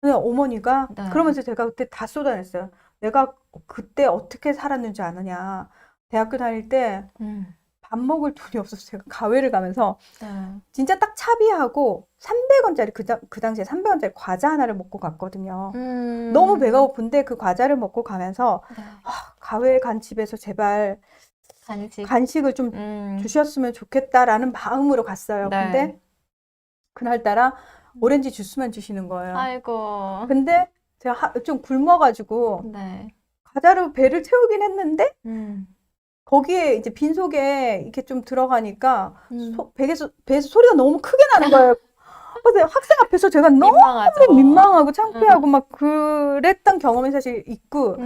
A: 근데 어머니가
B: 네.
A: 그러면서 제가 그때 다 쏟아냈어요. 내가 그때 어떻게 살았는지 아느냐. 대학교 다닐 때 밥 먹을 돈이 없어서 제가 가회를 가면서 진짜 딱 차비하고 300원짜리 그 당시에 300원짜리 과자 하나를 먹고 갔거든요. 너무 배가 고픈데 그 과자를 먹고 가면서 가회 간 집에서 제발 간식을 좀 주셨으면 좋겠다라는 마음으로 갔어요.
B: 네.
A: 근데 그날따라 오렌지 주스만 주시는 거예요.
B: 아이고.
A: 근데 제가 좀 굶어가지고
B: 네.
A: 과자로 배를 채우긴 했는데 거기에 이제 빈속에 이렇게 좀 들어가니까 배에서 소리가 너무 크게 나는 거예요. 그래서 학생 앞에서 제가 너무
B: 민망하죠.
A: 민망하고 창피하고 막 그랬던 경험이 사실 있고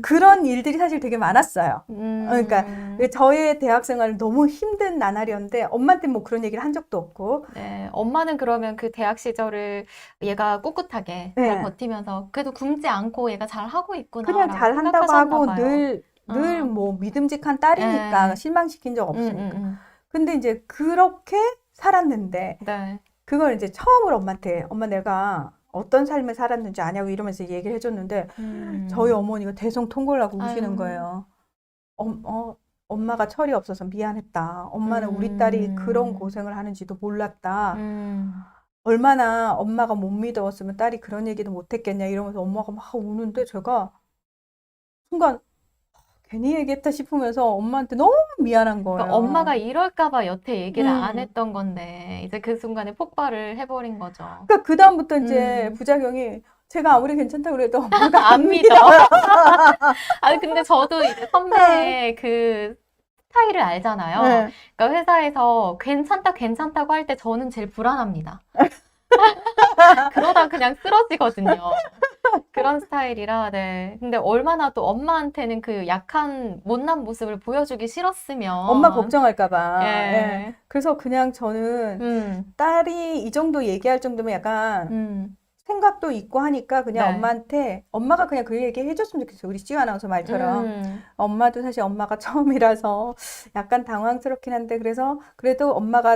A: 그런 일들이 사실 되게 많았어요. 그러니까 저의 대학 생활은 너무 힘든 나날이었는데 엄마한테 뭐 그런 얘기를 한 적도 없고.
B: 네, 엄마는 그러면 그 대학 시절을 얘가 꿋꿋하게 잘
A: 네.
B: 버티면서 그래도 굶지 않고 얘가 잘 하고 있구나
A: 그냥 잘 한다고 하고
B: 생각하셨나 봐요.
A: 늘 뭐 믿음직한 딸이니까
B: 네.
A: 실망시킨 적 없으니까. 근데 이제 그렇게 살았는데
B: 네.
A: 그걸 이제 처음으로 엄마한테 엄마 내가 어떤 삶을 살았는지 아냐고 이러면서 얘기를 해줬는데 저희 어머니가 대성통곡을 우시는
B: 아유.
A: 거예요. 엄마가 철이 없어서 미안했다. 엄마는 우리 딸이 그런 고생을 하는지도 몰랐다. 얼마나 엄마가 못 믿었으면 딸이 그런 얘기도 못했겠냐 이러면서 엄마가 막 우는데 제가 순간 괜히 얘기했다 싶으면서 엄마한테 너무 미안한 거예요.
B: 그러니까 엄마가 이럴까 봐 여태 얘기를 안 했던 건데 이제 그 순간에 폭발을 해버린 거죠.
A: 그러니까 그 다음부터 이제 부작용이 제가 아무리 괜찮다고 그래도 엄마가
B: 안 믿어. 아니 근데 저도 이제 선배의 그 스타일을 알잖아요.
A: 네.
B: 그러니까 회사에서 괜찮다고 할 때 저는 제일 불안합니다. 그러다 그냥 쓰러지거든요. 그런 스타일이라, 네. 근데 얼마나 또 엄마한테는 그 약한 못난 모습을 보여주기 싫었으면.
A: 엄마 걱정할까봐.
B: 예.
A: 예. 그래서 그냥 저는 딸이 이 정도 얘기할 정도면 약간 생각도 있고 하니까 그냥
B: 네.
A: 엄마한테 엄마가 그냥 그 얘기 해줬으면 좋겠어요. 우리 시우 아나운서 말처럼. 엄마도 사실 엄마가 처음이라서 약간 당황스럽긴 한데 그래도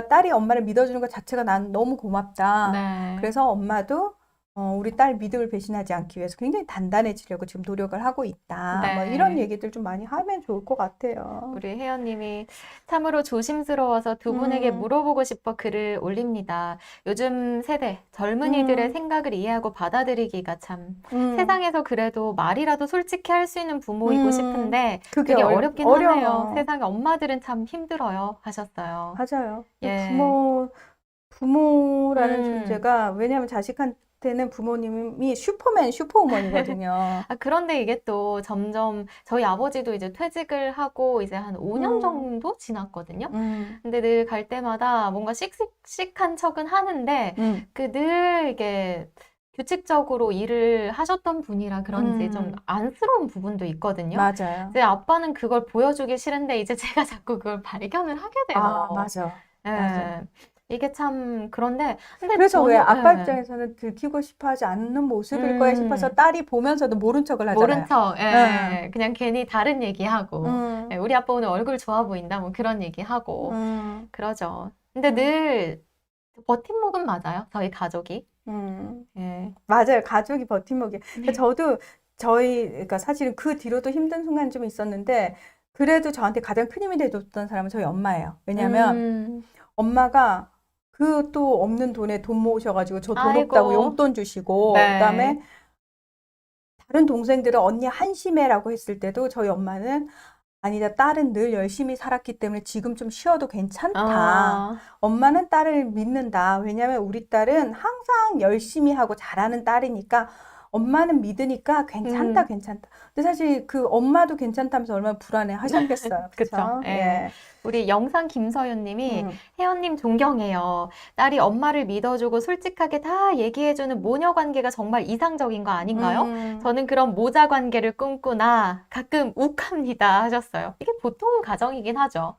A: 딸이 엄마를 믿어주는 것 자체가 난 너무 고맙다.
B: 네.
A: 그래서 엄마도 우리 딸 믿음을 배신하지 않기 위해서 굉장히 단단해지려고 지금 노력을 하고 있다.
B: 네.
A: 뭐 이런 얘기들 좀 많이 하면 좋을 것 같아요.
B: 우리 혜연님이 참으로 조심스러워서 두 분에게 물어보고 싶어 글을 올립니다. 요즘 세대 젊은이들의 생각을 이해하고 받아들이기가 참 세상에서 그래도 말이라도 솔직히 할 수 있는 부모이고 싶은데 그게 어렵긴 하네요. 세상에 엄마들은 참 힘들어요 하셨어요.
A: 맞아요.
B: 예.
A: 부모라는 존재가 왜냐하면 자식한테는 부모님이 슈퍼우먼이거든요.
B: 그런데 이게 또 점점 저희 아버지도 이제 퇴직을 하고 이제 한 5년 정도 지났거든요. 근데 늘 갈 때마다 뭔가 씩씩한 척은 하는데 그 늘 이게 규칙적으로 일을 하셨던 분이라 그런지 좀 안쓰러운 부분도 있거든요.
A: 맞아요.
B: 근데 아빠는 그걸 보여주기 싫은데 이제 제가 자꾸 그걸 발견을 하게 돼요.
A: 맞아.
B: 예. 이게 참 그런데
A: 그래서 왜
B: 저는
A: 아빠 입장에서는 들키고 싶어 하지 않는 모습일 거야 싶어서 딸이 보면서도 모른 척을
B: 모른
A: 하잖아요.
B: 척,
A: 응.
B: 그냥 괜히 다른 얘기하고, 우리 아빠 오늘 얼굴 좋아 보인다, 뭐 그런 얘기하고, 그러죠. 근데 늘 버팀목은 맞아요, 저희 가족이. 예.
A: 맞아요. 가족이 버팀목이. 그러니까 저도 그러니까 사실은 그 뒤로도 힘든 순간이 좀 있었는데, 그래도 저한테 가장 큰 힘이 돼줬던 사람은 저희 엄마예요. 왜냐면 엄마가 그 또 없는 돈에 돈 모으셔가지고 저 돈 없다고
B: 아이고,
A: 용돈 주시고,
B: 네.
A: 그다음에 다른 동생들은 언니 한심해라고 했을 때도 저희 엄마는 아니다, 딸은 늘 열심히 살았기 때문에 지금 좀 쉬어도 괜찮다. 엄마는 딸을 믿는다. 왜냐면 우리 딸은 항상 열심히 하고 잘하는 딸이니까 엄마는 믿으니까 괜찮다, 괜찮다. 근데 사실 그 엄마도 괜찮다면서 얼마나 불안해 하셨겠어요.
B: 그쵸.
A: 그쵸?
B: 예. 우리 영상 김서윤 님이 혜연님 존경해요. 딸이 엄마를 믿어주고 솔직하게 다 얘기해주는 모녀 관계가 정말 이상적인 거 아닌가요? 저는 그런 모자 관계를 꿈꾸나 가끔 욱합니다 하셨어요. 이게 보통 가정이긴 하죠.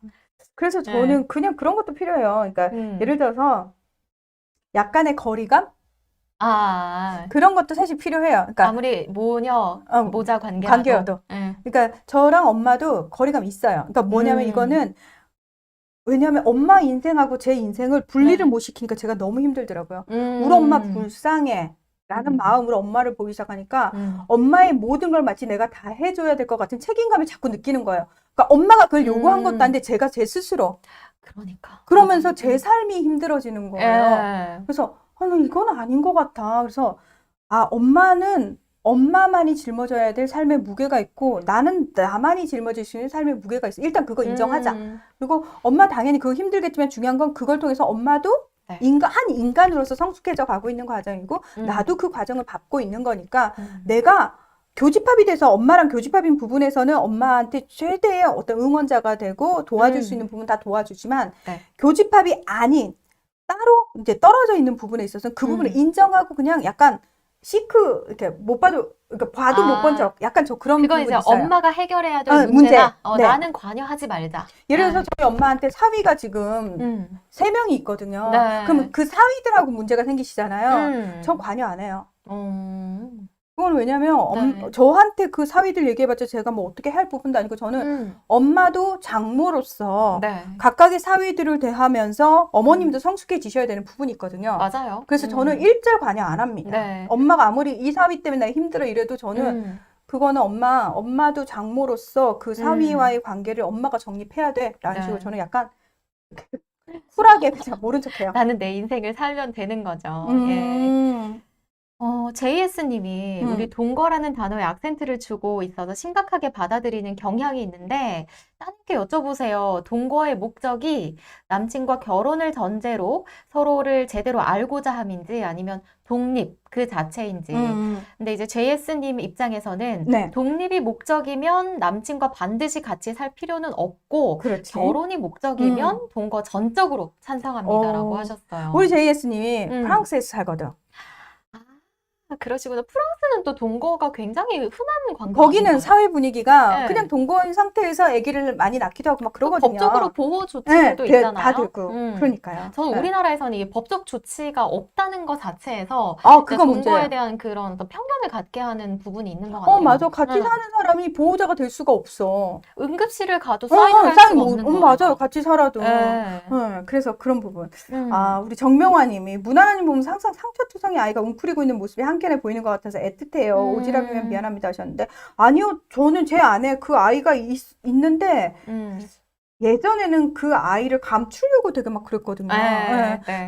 A: 그래서 저는 그냥 그런 것도 필요해요. 그러니까 예를 들어서 약간의 거리감? 그런 것도 사실 필요해요. 그러니까
B: 아무리 모녀, 모자
A: 관계여도. 그러니까 저랑 엄마도 거리감 있어요. 그러니까 뭐냐면 이거는 왜냐하면 엄마 인생하고 제 인생을 분리를 못 시키니까 제가 너무 힘들더라고요. 우리 엄마 불쌍해 라는 마음으로 엄마를 보기 시작하니까 엄마의 모든 걸 마치 내가 다 해줘야 될 것 같은 책임감을 자꾸 느끼는 거예요. 그러니까 엄마가 그걸 요구한 것도 아닌데 제가 제 스스로. 그러면서 제 삶이 힘들어지는 거예요. 그래서 이건 아닌 것 같아. 그래서 엄마는 엄마만이 짊어져야 될 삶의 무게가 있고 나는 나만이 짊어질 수 있는 삶의 무게가 있어. 일단 그거 인정하자. 그리고 엄마 당연히 그거 힘들겠지만 중요한 건 그걸 통해서 엄마도 한 인간으로서 성숙해져 가고 있는 과정이고 나도 그 과정을 밟고 있는 거니까 내가 교집합이 돼서 엄마랑 교집합인 부분에서는 엄마한테 최대의 어떤 응원자가 되고 도와줄 수 있는 부분 다 도와주지만 교집합이 아닌 따로 이제 떨어져 있는 부분에 있어서는 그 부분을 인정하고 그냥 약간 이렇게 못 봐도, 그러니까 봐도 못 본 적, 약간 저 그런 부분이
B: 이제
A: 있어요.
B: 엄마가 해결해야 될 문제다. 나는 관여하지 말자.
A: 예를 들어서 저희 엄마한테 사위가 지금 3명이 있거든요. 그럼 그 사위들하고 문제가 생기시잖아요. 전 관여 안 해요. 그건 왜냐면 저한테 그 사위들 얘기해봤자 제가 뭐 어떻게 할 부분도 아니고 저는 엄마도 장모로서 각각의 사위들을 대하면서 어머님도 성숙해지셔야 되는 부분이 있거든요.
B: 맞아요.
A: 그래서 저는 일절 관여 안 합니다. 엄마가 아무리 이 사위 때문에 나 힘들어 이래도 저는 그거는 엄마도 장모로서 그 사위와의 관계를 엄마가 정립해야 돼 라는 식으로 저는 약간 쿨하게 그냥 모른 척해요.
B: 나는 내 인생을 살면 되는 거죠. JS님이 우리 동거라는 단어에 악센트를 주고 있어서 심각하게 받아들이는 경향이 있는데 따님께 여쭤보세요. 동거의 목적이 남친과 결혼을 전제로 서로를 제대로 알고자 함인지 아니면 독립 그 자체인지. 근데 이제 JS님 입장에서는 독립이 목적이면 남친과 반드시 같이 살 필요는 없고 결혼이 목적이면 동거 전적으로 찬성합니다라고 하셨어요.
A: 우리 JS님이 프랑스에서 살거든.
B: 그러시구나. 프랑스는 또 동거가 굉장히 흔한 관계.
A: 거기는 사회 분위기가 그냥 동거인 상태에서 아기를 많이 낳기도 하고 막 그러거든요.
B: 법적으로 보호 조치도 있잖아요.
A: 다 되고. 그러니까요.
B: 저는 우리나라에서는 이 법적 조치가 없다는 것 자체에서
A: 그거 문제예요.
B: 동거에 대한 그런 어떤 편견을 갖게 하는 부분이 있는 것 같아요.
A: 맞아. 같이 사는 사람이 보호자가 될 수가 없어.
B: 응급실을 가도 사인을 할 수가 없는 거예요.
A: 맞아요. 같이 살아도. 그래서 그런 부분. 우리 정명화 님이 문화님 보면 항상 상처투성이 아이가 웅크리고 있는 모습이 한켠에 보이는 것 같아서 애틋해요. 오지랖이면 미안합니다 하셨는데 아니요. 저는 제 안에 그 아이가 있는데 예전에는 그 아이를 감추려고 되게 막 그랬거든요.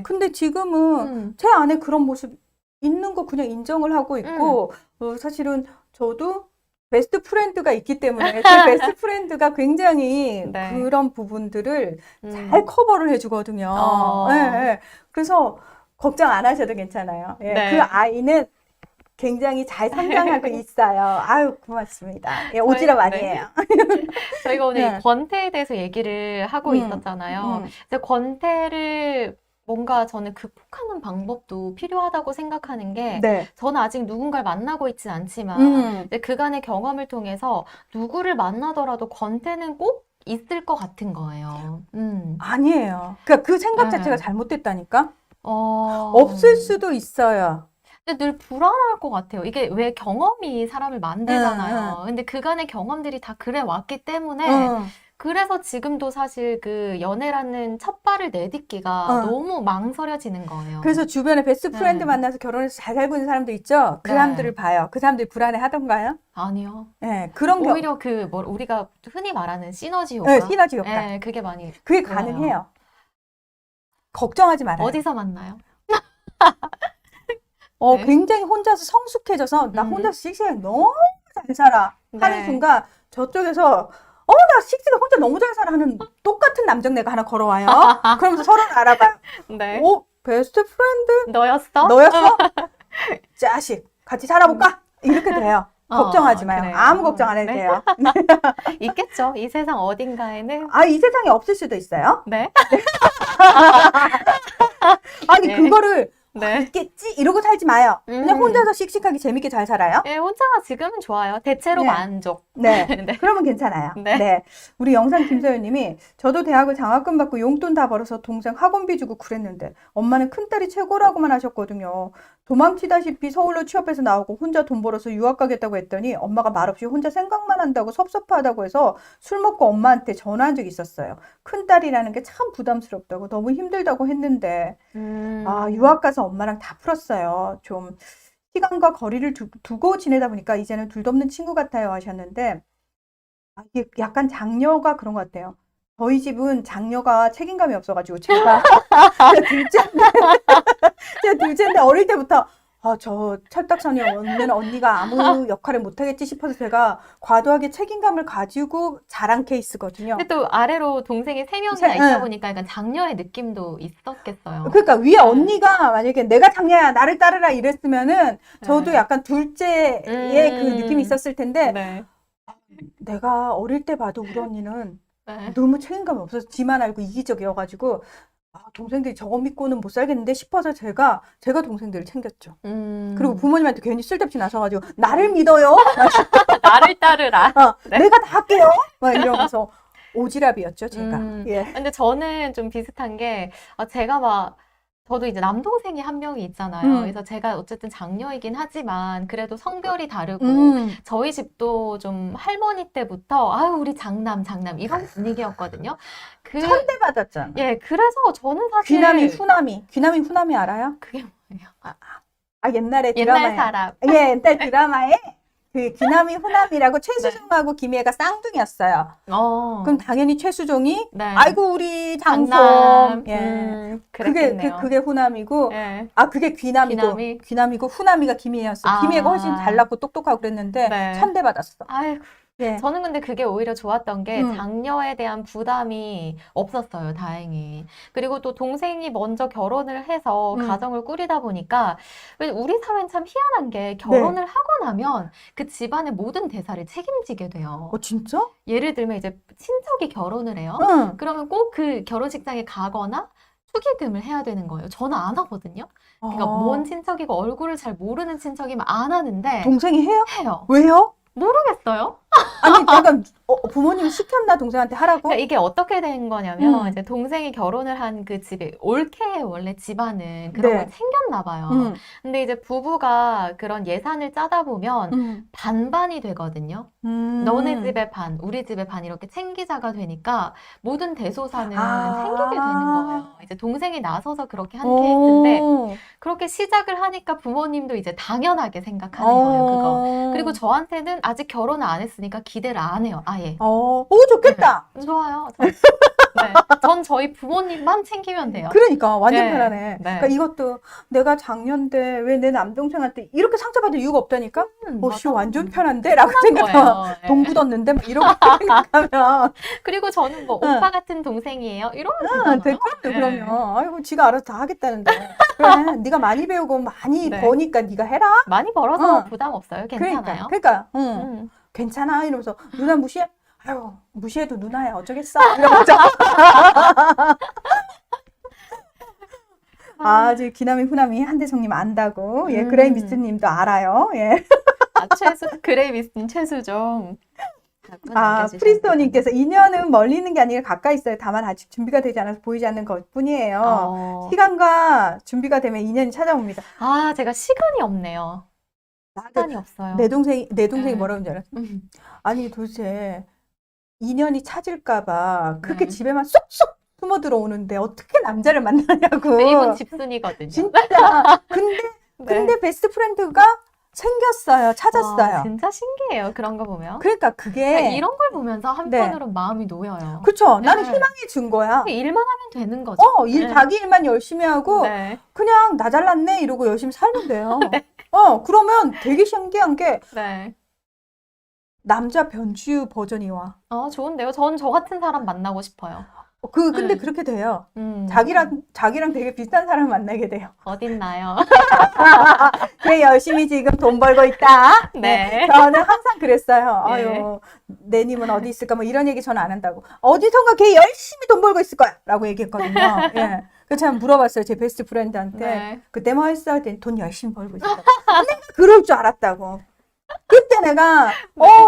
A: 근데 지금은 제 안에 그런 모습 있는 거 그냥 인정을 하고 있고 사실은 저도 베스트 프렌드가 있기 때문에 제 베스트 프렌드가 굉장히 그런 부분들을 잘 커버를 해주거든요. 그래서 걱정 안 하셔도 괜찮아요. 그 아이는 굉장히 잘 성장하고 있어요. 아유, 고맙습니다. 오지랖 아니에요.
B: 저희가 오늘 권태에 대해서 얘기를 하고 있었잖아요. 근데 권태를 뭔가 저는 극복하는 방법도 필요하다고 생각하는 게 저는 아직 누군가를 만나고 있진 않지만 그간의 경험을 통해서 누구를 만나더라도 권태는 꼭 있을 것 같은 거예요.
A: 아니에요. 그러니까 그 생각
B: 네.
A: 자체가 잘못됐다니까?
B: 어,
A: 없을 수도 있어요.
B: 근데 늘 불안할 것 같아요. 이게 왜 경험이 사람을 만들잖아요. 근데 그간의 경험들이 다 그래 왔기 때문에
A: 응.
B: 그래서 지금도 사실 그 연애라는 첫 발을 내딛기가
A: 어.
B: 너무 망설여지는 거예요.
A: 그래서 주변에 베스트 프렌드
B: 네.
A: 만나서 결혼해서 잘 살고 있는 사람들 있죠? 그
B: 네.
A: 사람들을 봐요. 그 사람들이 불안해 하던가요?
B: 아니요.
A: 네, 그런 게,
B: 오히려 우리가 흔히 말하는 시너지 효과.
A: 네, 시너지 효과.
B: 네, 그게 많이
A: 그게
B: 보여요.
A: 가능해요. 걱정하지 말아요.
B: 어디서 만나요? 네.
A: 굉장히 혼자서 성숙해져서 나 혼자서 씩씩하게 너무 잘 살아 하는
B: 네.
A: 순간 저쪽에서 나 씩씩하게 혼자 너무 잘 살아 하는 똑같은 남정네가 하나 걸어와요. 그러면서 서로를 알아봐요.
B: 네.
A: 베스트 프렌드
B: 너였어?
A: 너였어? 자식 같이 살아볼까? 이렇게 돼요. 걱정하지 마요.
B: 그래요.
A: 아무 걱정 안 해도
B: 네.
A: 돼요.
B: 있겠죠. 이 세상 어딘가에는.
A: 이 세상에 없을 수도 있어요.
B: 네.
A: 아니
B: 네.
A: 그거를
B: 네.
A: 있겠지 이러고 살지 마요. 그냥
B: 음.
A: 혼자서 씩씩하게 재밌게 잘 살아요.
B: 네, 혼자가 지금은 좋아요. 대체로
A: 네.
B: 만족.
A: 네.
B: 네.
A: 그러면 괜찮아요.
B: 네.
A: 네. 우리 영상 김서연님이 저도 대학을 장학금 받고 용돈 다 벌어서 동생 학원비 주고 그랬는데 엄마는 큰딸이 최고라고만 하셨거든요. 도망치다시피 서울로 취업해서 나오고 혼자 돈 벌어서 유학 가겠다고 했더니 엄마가 말없이 혼자 생각만 한다고 섭섭하다고 해서 술 먹고 엄마한테 전화한 적이 있었어요. 큰딸이라는 게 참 부담스럽다고 너무 힘들다고 했는데 유학 가서 엄마랑 다 풀었어요. 좀 시간과 거리를 두고 지내다 보니까 이제는 둘도 없는 친구 같아요 하셨는데 이게 약간 장녀가 그런 것 같아요. 저희 집은 장녀가 책임감이 없어가지고 제가 제가 둘째인데 어릴 때부터 저 철딱선이 없는 언니가 아무 역할을 못하겠지 싶어서 제가 과도하게 책임감을 가지고 자란 케이스거든요.
B: 근데 또 아래로 동생이 3명이나 있다 보니까 약간 장녀의 느낌도 있었겠어요.
A: 그러니까 위에 언니가 만약에 내가 장녀야 나를 따르라 이랬으면은 저도
B: 네.
A: 약간 둘째의 그 느낌이 있었을 텐데
B: 네.
A: 내가 어릴 때 봐도 우리 언니는
B: 네.
A: 너무 책임감이 없어서 지만 알고 이기적이어가지고 동생들이 저거 믿고는 못 살겠는데 싶어서 제가 동생들을 챙겼죠. 그리고 부모님한테 괜히 쓸데없이 나서가지고 나를 믿어요.
B: 나를 따르라. 네.
A: 내가 다 할게요. 막 이러면서 오지랖이었죠 제가. 예.
B: 근데 저는 좀 비슷한 게 제가 저도 이제 남동생이 한 명이 있잖아요. 그래서 제가 어쨌든 장녀이긴 하지만 그래도 성별이 다르고 저희 집도 좀 할머니 때부터 아유 우리 장남 이런 분위기였거든요.
A: 천대받았잖아.
B: 예, 그래서 저는 사실
A: 귀남이 후남이 알아요?
B: 그게 뭐예요?
A: 옛날에
B: 옛날 사람.
A: 예, 옛날 드라마에 그 귀남이 후남이라고 최수종하고 김희애가 쌍둥이였어요. 그럼 당연히 최수종이
B: 네.
A: 아이고 우리 장솜.
B: 장남.
A: 예.
B: 그랬겠네요.
A: 그게 후남이고
B: 예.
A: 그게 귀남이고 후남이가 김희애였어. 김희애가 훨씬 잘났고 똑똑하고 그랬는데
B: 네.
A: 천대받았어.
B: 아이고.
A: 예.
B: 저는 근데 그게 오히려 좋았던 게 장녀에 대한 부담이 없었어요, 다행히. 그리고 또 동생이 먼저 결혼을 해서 가정을 꾸리다 보니까 왜 우리 사회는 참 희한한 게 결혼을 하고 나면 그 집안의 모든 대사를 책임지게 돼요.
A: 진짜?
B: 예를 들면 이제 친척이 결혼을 해요. 그러면 꼭 그 결혼식장에 가거나 축의금을 해야 되는 거예요. 저는 안 하거든요. 그러니까 먼 친척이고 얼굴을 잘 모르는 친척이면 안 하는데
A: 동생이 해요?
B: 해요.
A: 왜요?
B: 모르겠어요.
A: 아니 약간 부모님이 시켰나 동생한테 하라고?
B: 그러니까 이게 어떻게 된 거냐면 이제 동생이 결혼을 한 그 집에 올케의 원래 집안은 그런 걸 챙겼나 봐요. 근데 이제 부부가 그런 예산을 짜다 보면 반반이 되거든요. 너네 집의 반, 우리 집의 반 이렇게 챙기자가 되니까 모든 대소사는 챙기게 되는 거예요. 이제 동생이 나서서 그렇게 한 케이스인데 그렇게 시작을 하니까 부모님도 이제 당연하게 생각하는 거예요, 그거. 그리고 저한테는 아직 결혼을 안 했으니까 기대를 안 해요, 아예.
A: 좋겠다.
B: 좋아요. 전 저희 부모님만 챙기면 돼요.
A: 그러니까 완전
B: 네.
A: 편하네.
B: 네.
A: 그러니까 이것도 내가 장녀인데 왜 내 남동생한테 이렇게 상처받을 이유가 없다니까? 씨 완전 편한데? 라고 생각하면 돈 굳었는데? 막 이러고 생각하면
B: 그리고 저는 오빠 같은 동생이에요. 이러면 되잖아요.
A: 그러면 아이고 지가 알아서 다 하겠다는데 그래 네가 많이 배우고 많이 버니까 네가 해라?
B: 많이 벌어서 부담 없어요. 괜찮아요.
A: 그러니까 괜찮아 이러면서 누나 무시해? 아유 무시해도 누나야 어쩌겠어 이러면서 아주 기남이 후남이 한대성님 안다고 예 그레이 미스님도 알아요 예
B: 그레이 미스는 최수종 남겨주셨네요.
A: 프리스토님께서 인연은 멀리 있는 게 아니라 가까이 있어요. 다만 아직 준비가 되지 않아서 보이지 않는 것뿐이에요. 시간과 준비가 되면 인연이 찾아옵니다.
B: 제가 시간이 없네요. 시간이 없어요.
A: 내 동생이
B: 네.
A: 뭐라고 하는지 알아? 아니 도대체 인연이 찾을까봐 그렇게
B: 네.
A: 집에만 쏙쏙 숨어 들어오는데 어떻게 남자를 만나냐고.
B: 이분 집순이거든요.
A: 진짜.
B: 네.
A: 근데 베스트 프렌드가 생겼어요. 찾았어요.
B: 진짜 신기해요. 그런 거 보면.
A: 그러니까 그게
B: 이런 걸 보면서 한편으로는 마음이 놓여요.
A: 그렇죠. 나는
B: 네.
A: 희망이 준 거야.
B: 일만 하면 되는 거죠. 네.
A: 자기 일만 열심히 하고
B: 네.
A: 그냥 나 잘났네 이러고 열심히 살면 돼요.
B: 네.
A: 그러면 되게 신기한 게
B: 네.
A: 남자 변주 버전이 와.
B: 좋은데요. 전 저 같은 사람 만나고 싶어요.
A: 근데
B: 네.
A: 그렇게 돼요.
B: 음.
A: 자기랑 되게 비슷한 사람 만나게 돼요.
B: 어딨나요?
A: 그래, 열심히 지금 돈 벌고 있다.
B: 네.
A: 저는 항상 그랬어요.
B: 네.
A: 아유, 내님은 어디 있을까? 뭐 이런 얘기 저는 안 한다고. 어디선가 걔 열심히 돈 벌고 있을 거야. 라고 얘기했거든요. 예. 그래서 제가 물어봤어요. 제 베스트 프렌드한테.
B: 네.
A: 그때 뭐 했어? 했더니 돈 열심히 벌고 있을 거야. 내가 그럴 줄 알았다고. 그때 내가,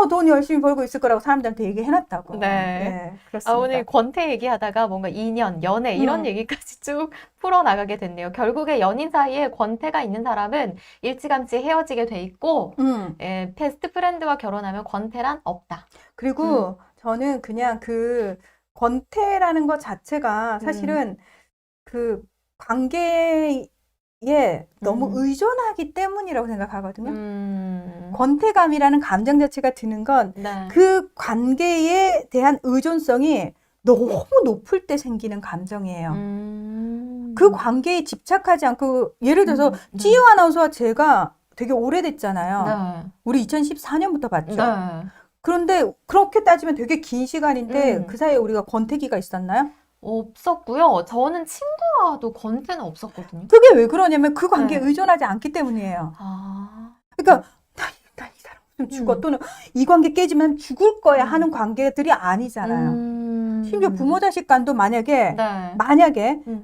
A: 돈 열심히 벌고 있을 거라고 사람들한테 얘기해놨다고.
B: 네.
A: 네, 그렇습니다.
B: 오늘 권태 얘기하다가 뭔가 인연, 연애 이런 얘기까지 쭉 풀어나가게 됐네요. 결국에 연인 사이에 권태가 있는 사람은 일찌감치 헤어지게 돼 있고 베스트 프렌드와 결혼하면 권태란 없다.
A: 그리고 저는 그냥 그 권태라는 것 자체가 사실은 그 관계에 너무 의존하기 때문이라고 생각하거든요. 권태감이라는 감정 자체가 드는 건 그
B: 네.
A: 관계에 대한 의존성이 너무 높을 때 생기는 감정이에요. 그 관계에 집착하지 않고, 예를 들어서 찌유 아나운서와 제가 되게 오래됐잖아요.
B: 네.
A: 우리 2014년부터 봤죠.
B: 네.
A: 그런데 그렇게 따지면 되게 긴 시간인데 그 사이에 우리가 권태기가 있었나요?
B: 없었고요. 저는 친구와도 권태는 없었거든요.
A: 그게 왜 그러냐면 그 관계에
B: 네.
A: 의존하지 않기 때문이에요.
B: 아,
A: 그러니까 나 이 사람 없으면 죽어 또는 이 관계 깨지면 죽을 거야 하는 관계들이 아니잖아요. 심지어 부모 자식 간도 만약에
B: 네.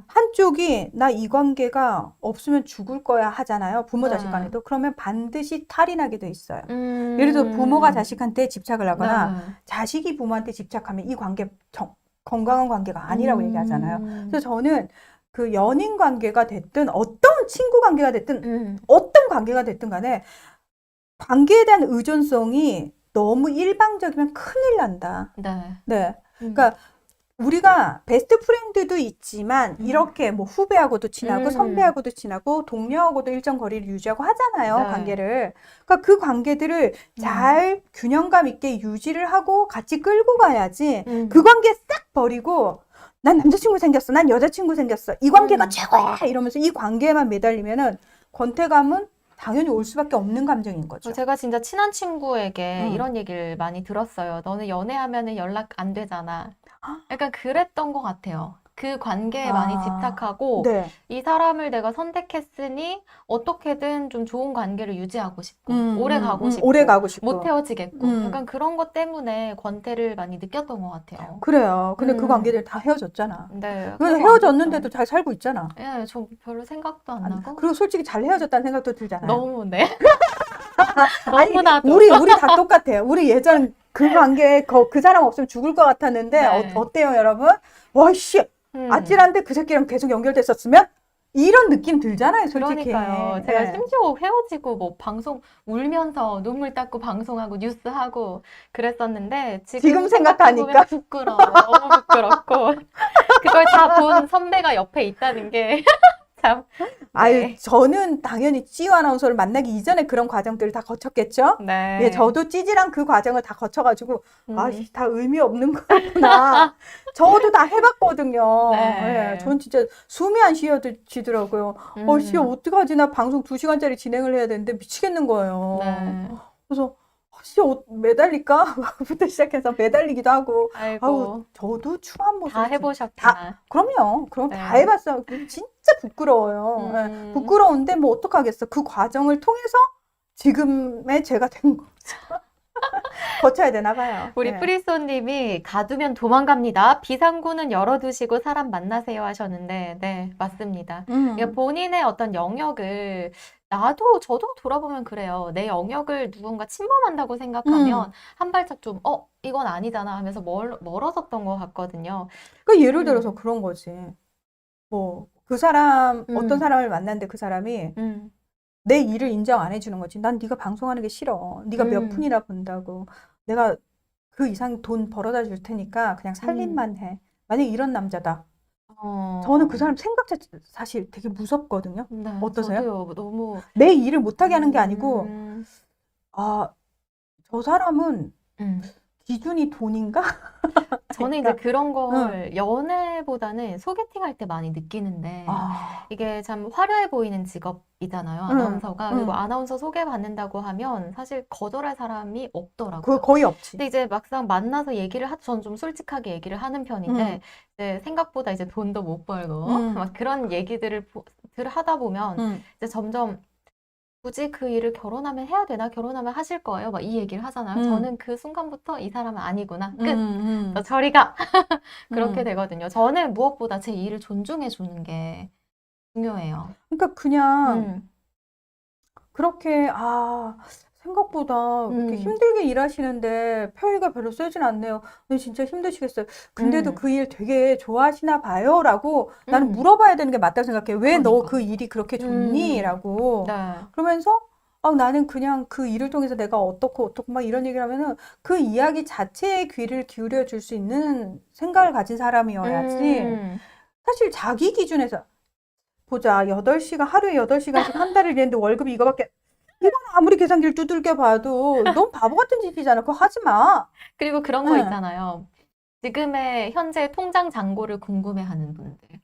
A: 한쪽이 나 이 관계가 없으면 죽을 거야 하잖아요. 부모
B: 네.
A: 자식 간에도. 그러면 반드시 탈이 나게 돼 있어요. 예를 들어 부모가 자식한테 집착을 하거나
B: 네.
A: 자식이 부모한테 집착하면 이 관계 건강한 관계가 아니라고 얘기하잖아요. 그래서 저는 그 연인 관계가 됐든 어떤 친구 관계가 됐든 어떤 관계가 됐든 간에 관계에 대한 의존성이 너무 일방적이면 큰일 난다.
B: 네.
A: 네. 그러니까 우리가 베스트 프렌드도 있지만 이렇게 뭐 후배하고도 친하고 선배하고도 친하고 동료하고도 일정 거리를 유지하고 하잖아요.
B: 네.
A: 관계를. 그러니까 그 관계들을 잘 균형감 있게 유지를 하고 같이 끌고 가야지 그 관계 싹 버리고 난 남자친구 생겼어. 난 여자친구 생겼어. 이 관계가 최고야. 이러면서 이 관계에만 매달리면은 권태감은 당연히 올 수밖에 없는 감정인 거죠.
B: 제가 진짜 친한 친구에게 이런 얘기를 많이 들었어요. 너는 연애하면은 연락 안 되잖아. 약간 그랬던 것 같아요. 그 관계에 많이 집착하고
A: 네.
B: 이 사람을 내가 선택했으니 어떻게든 좀 좋은 관계를 유지하고 싶고 오래 가고 싶고
A: 오래 가고 싶고.
B: 못 헤어지겠고 약간 그런 것 때문에 권태를 많이 느꼈던 것 같아요.
A: 그래요. 근데 그 관계들 다 헤어졌잖아.
B: 네,
A: 근데 헤어졌는데도 잘 살고 있잖아.
B: 예, 저 별로 생각도 안 나고
A: 그리고 솔직히 잘 헤어졌다는 생각도 들잖아요.
B: 너무 네.
A: 아니,
B: 너무나도
A: 우리 다 똑같아요. 우리 예전 그 관계에 그 사람 없으면 죽을 것 같았는데
B: 네.
A: 어때요, 여러분? 와, 씨, 아찔한데 그 새끼랑 계속 연결됐었으면? 이런 느낌 들잖아요, 솔직히.
B: 그러니까요. 제가
A: 네.
B: 심지어 헤어지고 뭐 방송 울면서 눈물 닦고 방송하고 뉴스하고 그랬었는데
A: 지금
B: 생각해보면
A: 생각하니까?
B: 부끄러워요. 너무 부끄럽고 그걸 다 본 선배가 옆에 있다는 게 참.
A: 아유, 저는 당연히 찌유 아나운서를 만나기 이전에 그런 과정들을 다 거쳤겠죠?
B: 네.
A: 예, 저도 찌질한 그 과정을 다 거쳐가지고, 다 의미 없는 거구나. 저도 다 해봤거든요.
B: 네.
A: 예, 전 진짜 숨이 안 쉬어지더라고요. 씨, 어떡하지? 나 방송 2시간짜리 진행을 해야 되는데 미치겠는 거예요.
B: 네.
A: 그래서, 씨, 매달릴까? 부터 시작해서 매달리기도 하고.
B: 아이고.
A: 아우, 저도 추한 모습.
B: 다 해보셨구나.
A: 그럼요. 그럼
B: 네.
A: 다 해봤어요. 진짜 부끄러워요. 예, 부끄러운데 뭐 어떡하겠어. 그 과정을 통해서 지금의 제가 된 거죠. 거쳐야 되나 봐요.
B: 우리
A: 네.
B: 프리소님이 가두면 도망갑니다. 비상구는 열어두시고 사람 만나세요 하셨는데, 네, 맞습니다. 그러니까 본인의 어떤 영역을 저도 돌아보면 그래요. 내 영역을 누군가 침범한다고 생각하면 한 발짝 좀, 이건 아니잖아 하면서 멀어졌던 것 같거든요.
A: 그 예를 들어서
B: 음.
A: 그런 거지. 뭐, 그 사람, 어떤
B: 음.
A: 사람을 만났는데 그 사람이 내 일을 인정 안 해주는 거지. 난 네가 방송하는 게 싫어. 네가 몇 푼이나 번다고. 내가 그 이상 돈 벌어다 줄 테니까 그냥 살림만 해. 만약에 이런 남자다. 저는 그 사람 생각 자체 사실 되게 무섭거든요.
B: 네,
A: 어떠세요?
B: 저도요. 너무,
A: 내 일을 못하게 하는 게 아니고,
B: 음,
A: 아, 저 사람은
B: 음.
A: 기준이 돈인가?
B: 저는 이제
A: 그러니까,
B: 그런
A: 응.
B: 걸 연애보다는 소개팅 할 때 많이 느끼는데,
A: 아,
B: 이게 참 화려해 보이는 직업이잖아요, 아나운서가. 그리고
A: 응.
B: 아나운서 소개받는다고 하면 사실 거절할 사람이
A: 그거
B: 없더라고요.
A: 거의 없지.
B: 근데 이제 막상 만나서 저는 좀 솔직하게 얘기를 하는 편인데, 이제 생각보다 이제 돈도 못 벌고, 막 그런 얘기들을 하다 보면, 이제 점점 굳이 그 일을 결혼하면 해야 되나? 결혼하면 하실 거예요? 막 이 얘기를 하잖아요. 저는 그 순간부터 이 사람은 아니구나. 끝. 너 저리 가. 그렇게 되거든요. 저는 무엇보다 제 일을 존중해 주는 게 중요해요.
A: 그러니까 그냥
B: 음,
A: 그렇게, 생각보다 이렇게
B: 음,
A: 힘들게 일하시는데 페이가 별로 세진 않네요. 근데 진짜 힘드시겠어요. 근데도
B: 음,
A: 그 일 되게 좋아하시나 봐요. 라고 나는
B: 음.
A: 물어봐야 되는 게 맞다고 생각해. 왜 너
B: 그러니까.
A: 그 일이 그렇게 좋니? 라고.
B: 네.
A: 그러면서 나는 그냥 그 일을 통해서 내가 어떻고 막 이런 얘기를 하면은 그 이야기 자체에 귀를 기울여 줄 수 있는 생각을 가진 사람이어야지.
B: 음,
A: 사실 자기 기준에서 보자. 8시간, 하루에 8시간씩 한 달을 일했는데 월급이 이거밖에. 이건 아무리 계산기를 두들겨 봐도 넌 바보 같은 짓이잖아. 그거 하지 마.
B: 그리고 그런 거
A: 응.
B: 있잖아요. 지금의 현재 통장 잔고를 궁금해하는 분들.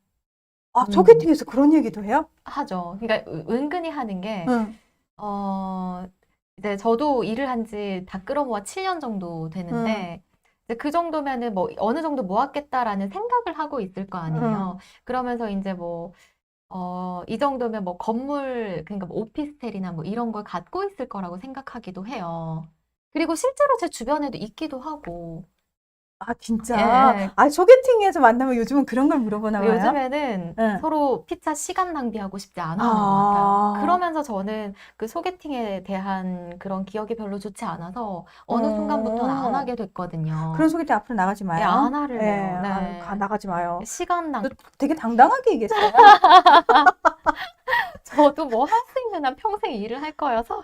B: 음,
A: 소개팅에서 그런 얘기도 해요?
B: 하죠. 그러니까 은근히 하는 게,
A: 응,
B: 어, 이제 저도 일을 한 지 다 끌어모아 7년 정도
A: 응,
B: 되는데, 이제 그 정도면은 뭐 어느 정도 모았겠다라는 생각을 하고 있을 거 아니에요.
A: 응.
B: 그러면서 이제 뭐, 이 정도면 뭐 건물, 그러니까 뭐 오피스텔이나 뭐 이런 걸 갖고 있을 거라고 생각하기도 해요. 그리고 실제로 제 주변에도 있기도 하고, 예,
A: 진짜.
B: 예.
A: 소개팅에서 만나면 요즘은 그런 걸 물어보나 봐요?
B: 요즘에는
A: 응.
B: 서로 피차 시간 낭비하고 싶지 않아 하는 것 같아요.
A: 아,
B: 그러면서 저는 그 소개팅에 대한 그런 기억이 별로 좋지 않아서 어느 순간부터는 안
A: 어.
B: 하게 됐거든요.
A: 그런 소개팅 앞으로 나가지
B: 예, 안
A: 마요. 예,
B: 하려고요. 네.
A: 나가지 마요.
B: 시간 낭,
A: 너 되게 당당하게 얘기했어요.
B: 저도 뭐 할 수 있는 한 평생 일을 할 거여서,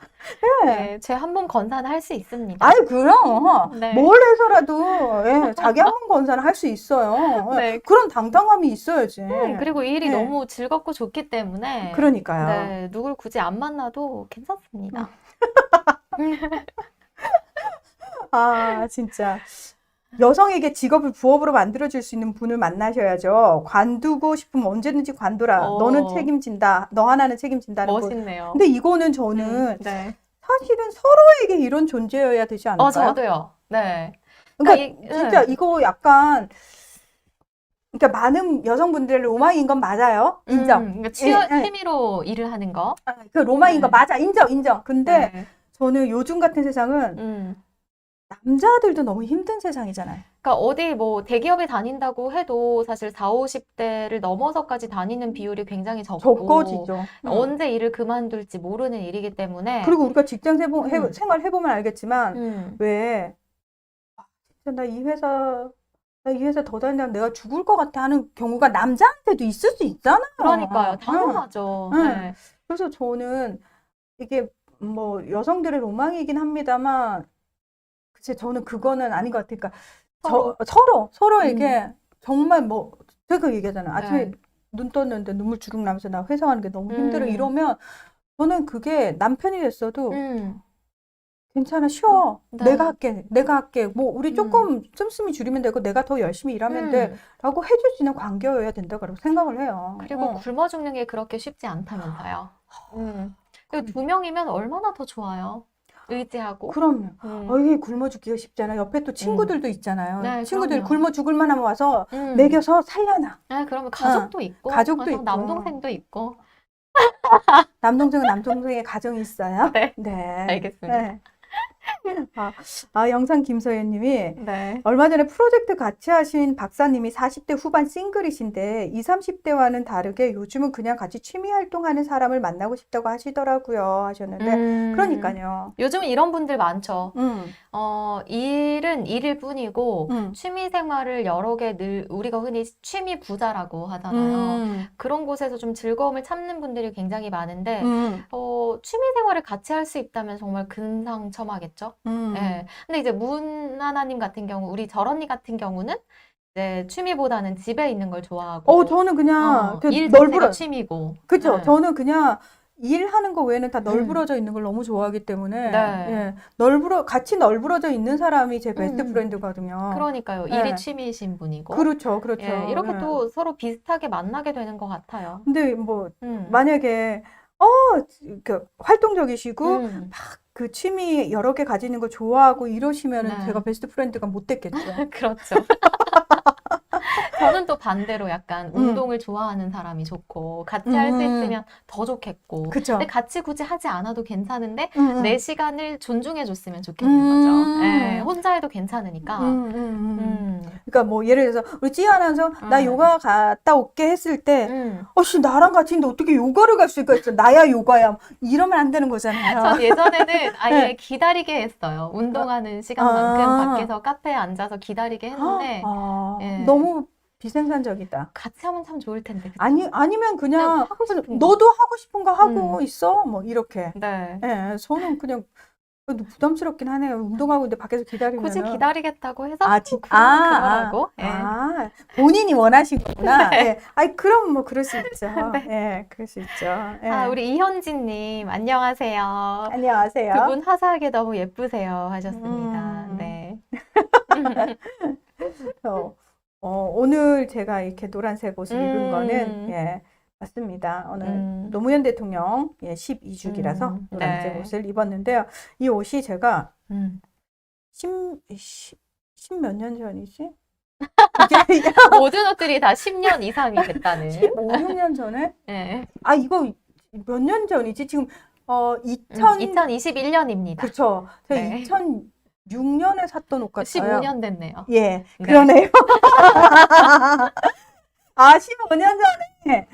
A: 네.
B: 네, 제 한 몸 건사는 할 수 있습니다.
A: 아니, 그럼.
B: 네.
A: 뭘 해서라도, 예, 자기 한 번 건사는 할 수 있어요. 예,
B: 네.
A: 그런 당당함이 있어야지.
B: 그리고 이 일이
A: 예,
B: 너무 즐겁고 좋기 때문에,
A: 그러니까요.
B: 네, 누굴 굳이 안 만나도 괜찮습니다.
A: 진짜. 여성에게 직업을 부업으로 만들어줄 수 있는 분을 만나셔야죠. 관두고 싶으면 언제든지 관둬라. 너는
B: 어,
A: 책임진다. 너 하나는 책임진다는 분.
B: 멋있네요.
A: 근데 이거는 저는
B: 네.
A: 사실은 서로에게 이런 존재여야 되지 않을까요?
B: 저도요. 네. 그러니까
A: 그러니까 진짜 이거 약간, 그러니까 많은 여성분들 로망인 건 맞아요. 인정.
B: 그러니까
A: 예, 예.
B: 취미로 일을 하는 거.
A: 그 로망인 거
B: 네.
A: 맞아. 인정, 인정. 근데
B: 네.
A: 저는 요즘 같은 세상은
B: 음.
A: 남자들도 너무 힘든 세상이잖아요.
B: 그러니까 어디 뭐 대기업에 다닌다고 해도 사실 4, 50대를 넘어서까지 다니는 비율이 굉장히 적고
A: 적어지죠. 응.
B: 언제 일을 그만둘지 모르는 일이기 때문에
A: 그리고 우리가 직장
B: 음.
A: 생활 해보면 알겠지만,
B: 음.
A: 왜, 진짜 나 이 회사 더 다니면 내가 죽을 것 같아 하는 경우가 남자한테도 있을 수 있잖아요.
B: 그러니까요.
A: 응,
B: 당연하죠.
A: 응.
B: 네.
A: 그래서 저는 이게 뭐 여성들의 로망이긴 합니다만, 글쎄 저는 그거는 아닌 것 같아요. 그러니까
B: 서로 음.
A: 서로에게 정말 뭐, 제가 그 얘기하잖아요. 아침에
B: 네.
A: 눈 떴는데 눈물 주룩 나면서 나 회사 가는 게 너무 힘들어.
B: 음.
A: 이러면 저는 그게 남편이 됐어도
B: 음.
A: 괜찮아, 쉬어. 내가
B: 네.
A: 할게. 내가 할게. 뭐, 우리
B: 음.
A: 조금 씀씀이 줄이면 되고, 내가 더 열심히 일하면 돼.
B: 음.
A: 라고 해줄 수 있는 관계여야 된다고 생각을 해요.
B: 그리고 굶어 죽는 게 그렇게 쉽지 않다면서요. 그리고 두 명이면 얼마나 더 좋아요. 의지하고.
A: 그럼요.
B: 음.
A: 이게 굶어 죽기가 쉽잖아. 옆에 또
B: 음.
A: 친구들도 있잖아요.
B: 네,
A: 친구들
B: 그럼요.
A: 굶어 죽을 만하면 와서
B: 음.
A: 먹여서 살려놔.
B: 네, 그러면
A: 어,
B: 가족도 있고,
A: 가족도 있고.
B: 남동생도 있고.
A: 남동생은 남동생의 가정이 있어요?
B: 네,
A: 네.
B: 알겠습니다.
A: 네. 영상 김서연님이
B: 네.
A: 얼마 전에 프로젝트 같이 하신 박사님이 40대 후반 싱글이신데 20, 30대와는 다르게 요즘은 그냥 같이 취미 활동하는 사람을 만나고 싶다고 하시더라고요 하셨는데 그러니까요.
B: 요즘 이런 분들 많죠.
A: 음,
B: 일은 일일 뿐이고,
A: 음,
B: 취미 생활을 여러 개 우리가 흔히 취미 부자라고 하잖아요. 그런 곳에서 좀 즐거움을 찾는 분들이 굉장히 많은데, 취미 생활을 같이 할 수 있다면 정말 근상첨화겠죠? 예. 근데 이제 문하나님 같은 경우, 우리 절언니 같은 경우는 이제 취미보다는 집에 있는 걸 좋아하고,
A: 저는 그냥
B: 일 자체가 취미고.
A: 그쵸.
B: 예.
A: 저는 그냥 일하는 거 외에는 다
B: 음.
A: 널브러져 있는 걸 너무 좋아하기 때문에
B: 네.
A: 예, 같이 널브러져 있는 사람이 제 베스트 프렌드거든요.
B: 그러니까요.
A: 예.
B: 일이 취미이신 분이고.
A: 그렇죠, 그렇죠.
B: 예, 이렇게
A: 예.
B: 또 서로 비슷하게 만나게 되는 것 같아요.
A: 근데 뭐
B: 음.
A: 만약에 활동적이시고
B: 음.
A: 막 그 취미 여러 개 가지는 거 좋아하고 이러시면은
B: 네.
A: 제가 베스트 프렌드가 못 됐겠죠.
B: 그렇죠. 저는 또 반대로 약간 운동을 좋아하는 사람이 좋고, 같이 할 수 있으면 더 좋겠고,
A: 그쵸.
B: 근데 같이 굳이 하지 않아도 괜찮은데,
A: 음,
B: 내 시간을 존중해 줬으면 좋겠는 거죠. 예,
A: 음.
B: 혼자 해도 괜찮으니까.
A: 그러니까 뭐 예를 들어서 우리 찌 아나운서 나 요가 갔다 올게 했을 때 씨 나랑 같이 있는데 어떻게 요가를 갈 수가 있어? 나야 요가야. 이러면 안 되는 거잖아요.
B: 전 예전에는 아예
A: 네.
B: 기다리게 했어요. 운동하는 시간만큼 밖에서 카페에 앉아서 기다리게 했는데, 예.
A: 너무 비생산적이다.
B: 같이 하면 참 좋을 텐데. 그쵸?
A: 아니면 그냥
B: 하고 싶은 거.
A: 너도 하고 싶은 거 하고 있어. 뭐 이렇게.
B: 네.
A: 예, 저는 그냥 부담스럽긴 하네요. 운동하고 있는데 밖에서
B: 굳이
A: 기다리면은.
B: 기다리겠다고 해서
A: 그러라고.
B: 예.
A: 본인이 원하신 거구나.
B: 네.
A: 예. 아이, 그럼 뭐 그럴 수 있죠.
B: 네.
A: 예, 그럴 수 있죠. 예.
B: 우리 이현진님, 안녕하세요.
A: 안녕하세요.
B: 두 분 화사하게 너무 예쁘세요. 하셨습니다. 네.
A: 오늘 제가 이렇게 노란색 옷을 입은 거는, 예, 맞습니다. 오늘 노무현 대통령 12주기라서 노란색
B: 네.
A: 옷을 입었는데요. 이 옷이 제가
B: 음.
A: 10 몇 년 전이지?
B: 모든 옷들이 다 10년 이상이 됐다는.
A: 15, 6년 전에?
B: 네.
A: 이거 몇 년 전이지? 지금
B: 2021년입니다.
A: 그렇죠. 제가
B: 네.
A: 2006년에 샀던 옷 같아요.
B: 15년 됐네요.
A: 예, 그러네요. 15년 전에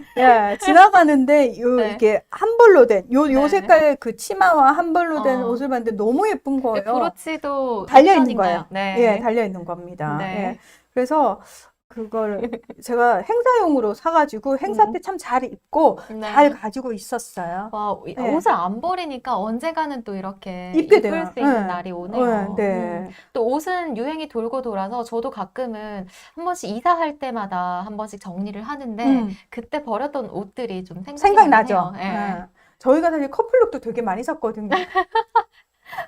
A: 지나가는데
B: 네.
A: 이게 한벌로 된 요
B: 네.
A: 색깔 그 치마와 한벌로 된 옷을 봤는데 너무 예쁜 거예요.
B: 브로치도
A: 달려 있는
B: 있던가요?
A: 거예요.
B: 네.
A: 예, 달려 있는 겁니다.
B: 네.
A: 예. 그래서 그걸 제가 행사용으로 사가지고 행사 때 참 잘 입고
B: 네.
A: 잘 가지고 있었어요.
B: 와,
A: 네.
B: 옷을 안 버리니까 언젠가는 또 이렇게
A: 입게
B: 입을
A: 돼요.
B: 수 있는
A: 네.
B: 날이 오네요.
A: 네.
B: 또 옷은 유행이 돌고 돌아서 저도 가끔은 한 번씩 이사할 때마다 한 번씩 정리를 하는데 그때 버렸던 옷들이 좀
A: 생각나죠.
B: 해요. 예.
A: 저희가 사실 커플룩도 되게 많이 샀거든요.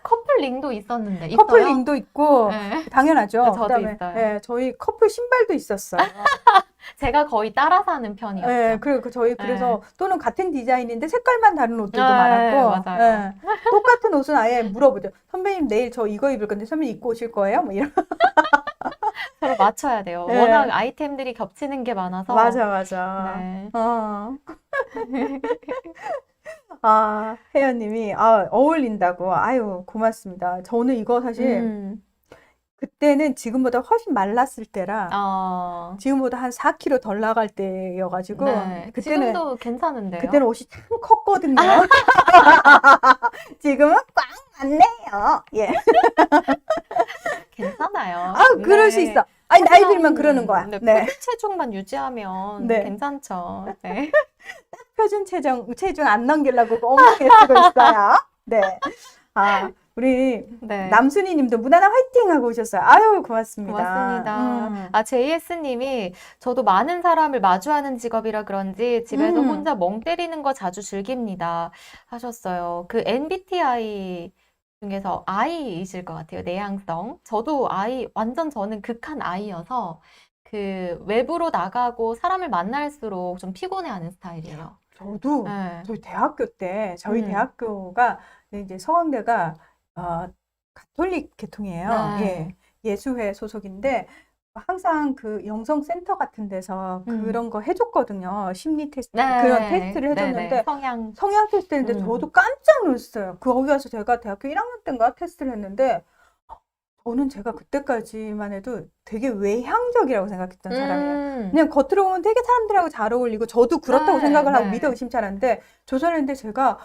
B: 커플링도 있었는데 있어요?
A: 커플링도 있고
B: 네.
A: 당연하죠.
B: 저도
A: 그다음에
B: 있어요.
A: 저희 커플 신발도 있었어요.
B: 제가 거의 따라 사는 편이었죠.
A: 네, 그리고 저희 그래서 또는 같은 디자인인데 색깔만 다른 옷들도 많았고,
B: 맞아요.
A: 똑같은 옷은 아예 물어보죠. 선배님 내일 저 이거 입을 건데 선배님 입고 오실 거예요? 뭐 이런.
B: 서로 맞춰야 돼요.
A: 네.
B: 워낙 아이템들이 겹치는 게 많아서.
A: 맞아.
B: 네.
A: 혜연님이 어울린다고. 아유, 고맙습니다. 저는 이거 사실 그때는 지금보다 훨씬 말랐을 때라 지금보다 한 4kg 덜 나갈 때여가지고
B: 네.
A: 그때는
B: 지금도 괜찮은데요?
A: 그때는 옷이 참 컸거든요. 지금은 꽉 맞네요. 예.
B: 괜찮아요.
A: 그럴 수 있어. 아니, 나이 들면 그러는 거야.
B: 네.
A: 네.
B: 표준 체중만 유지하면
A: 네.
B: 괜찮죠. 네.
A: 표준 체중 안 넘기려고 엉망에 쓰고 있어요. 네. 우리
B: 네.
A: 남순이 님도 무난한 화이팅 하고 오셨어요. 아유, 고맙습니다.
B: 고맙습니다. JS님이 저도 많은 사람을 마주하는 직업이라 그런지 집에서 혼자 멍 때리는 거 자주 즐깁니다. 하셨어요. 그 MBTI 중에서 I이실 것 같아요. 내향성. 저도 완전 저는 극한 I여서 그 외부로 나가고 사람을 만날수록 좀 피곤해하는 스타일이에요.
A: 저도
B: 네.
A: 저희 대학교 때 저희 대학교가 이제 서강대가 가톨릭 계통이에요.
B: 네.
A: 예수회 소속인데 항상 그 영성센터 같은 데서 그런 거 해줬거든요. 심리 테스트,
B: 네,
A: 그런 테스트를
B: 네네.
A: 해줬는데,
B: 성향.
A: 성향 테스트인데 저도 깜짝 놀랐어요. 거기 가서 제가 대학교 1학년 때인가 테스트를 했는데, 저는 제가 그때까지만 해도 되게 외향적이라고 생각했던 사람이에요. 그냥 겉으로 보면 되게 사람들하고 잘 어울리고, 저도 그렇다고
B: 네,
A: 생각을 하고
B: 네.
A: 믿어 의심찮았는데, 조사를 했는데 제가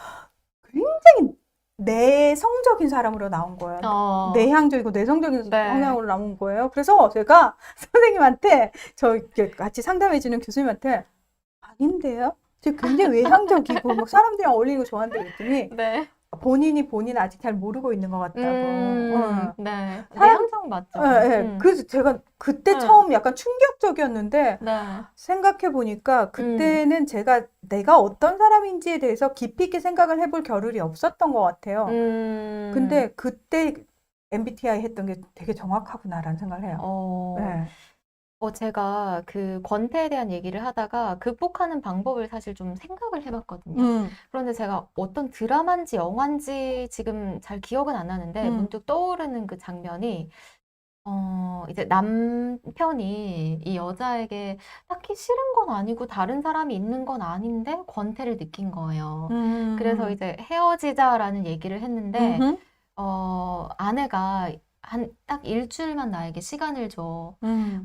A: 굉장히 내성적인 사람으로 나온 거예요. 내향적이고 내성적인
B: 네.
A: 성향으로 나온 거예요. 그래서 제가 선생님한테, 저 이렇게 같이 상담해주는 교수님한테, 아닌데요? 저 굉장히 외향적이고 막 사람들이랑 어울리는 거 좋아하는데 그랬더니
B: 네.
A: 본인 아직 잘 모르고 있는 것 같다고.
B: 네.
A: 사람-
B: 내향성 맞죠.
A: 예, 예. 그래서 제가 그때 처음 약간 충격적이었는데
B: 네.
A: 생각해 보니까 그때는 내가 어떤 사람인지에 대해서 깊이 있게 생각을 해볼 겨를이 없었던 것 같아요. 근데 그때 MBTI 했던 게 되게 정확하구나라는 생각을 해요. 네.
B: 제가 그 권태에 대한 얘기를 하다가 극복하는 방법을 사실 좀 생각을 해봤거든요. 그런데 제가 어떤 드라마인지 영화인지 지금 잘 기억은 안 나는데 문득 떠오르는 그 장면이 이제 남편이 이 여자에게 딱히 싫은 건 아니고 다른 사람이 있는 건 아닌데 권태를 느낀 거예요. 그래서 이제 헤어지자라는 얘기를 했는데 아내가 딱 일주일만 나에게 시간을 줘.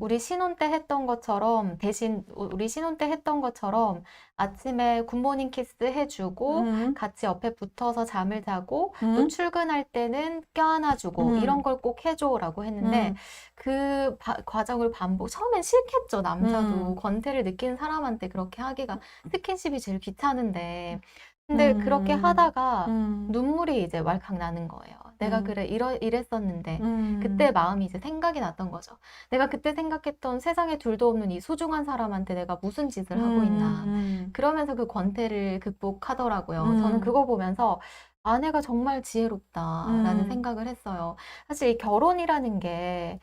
B: 우리 신혼 때 했던 것처럼, 대신 우리 신혼 때 했던 것처럼 아침에 굿모닝 키스 해주고, 같이 옆에 붙어서 잠을 자고, 또 출근할 때는 껴안아주고, 이런 걸 꼭 해줘라고 했는데, 그 과정을 처음엔 싫겠죠, 남자도. 권태를 느낀 사람한테 그렇게 하기가, 스킨십이 제일 귀찮은데. 근데 그렇게 하다가 눈물이 이제 왈칵 나는 거예요. 내가 그래, 이랬었는데. 그때 마음이 이제 생각이 났던 거죠. 내가 그때 생각했던 세상에 둘도 없는 이 소중한 사람한테 내가 무슨 짓을 하고 있나. 그러면서 그 권태를 극복하더라고요. 저는 그거 보면서 아내가 정말 지혜롭다라는 생각을 했어요. 사실 이 결혼이라는 게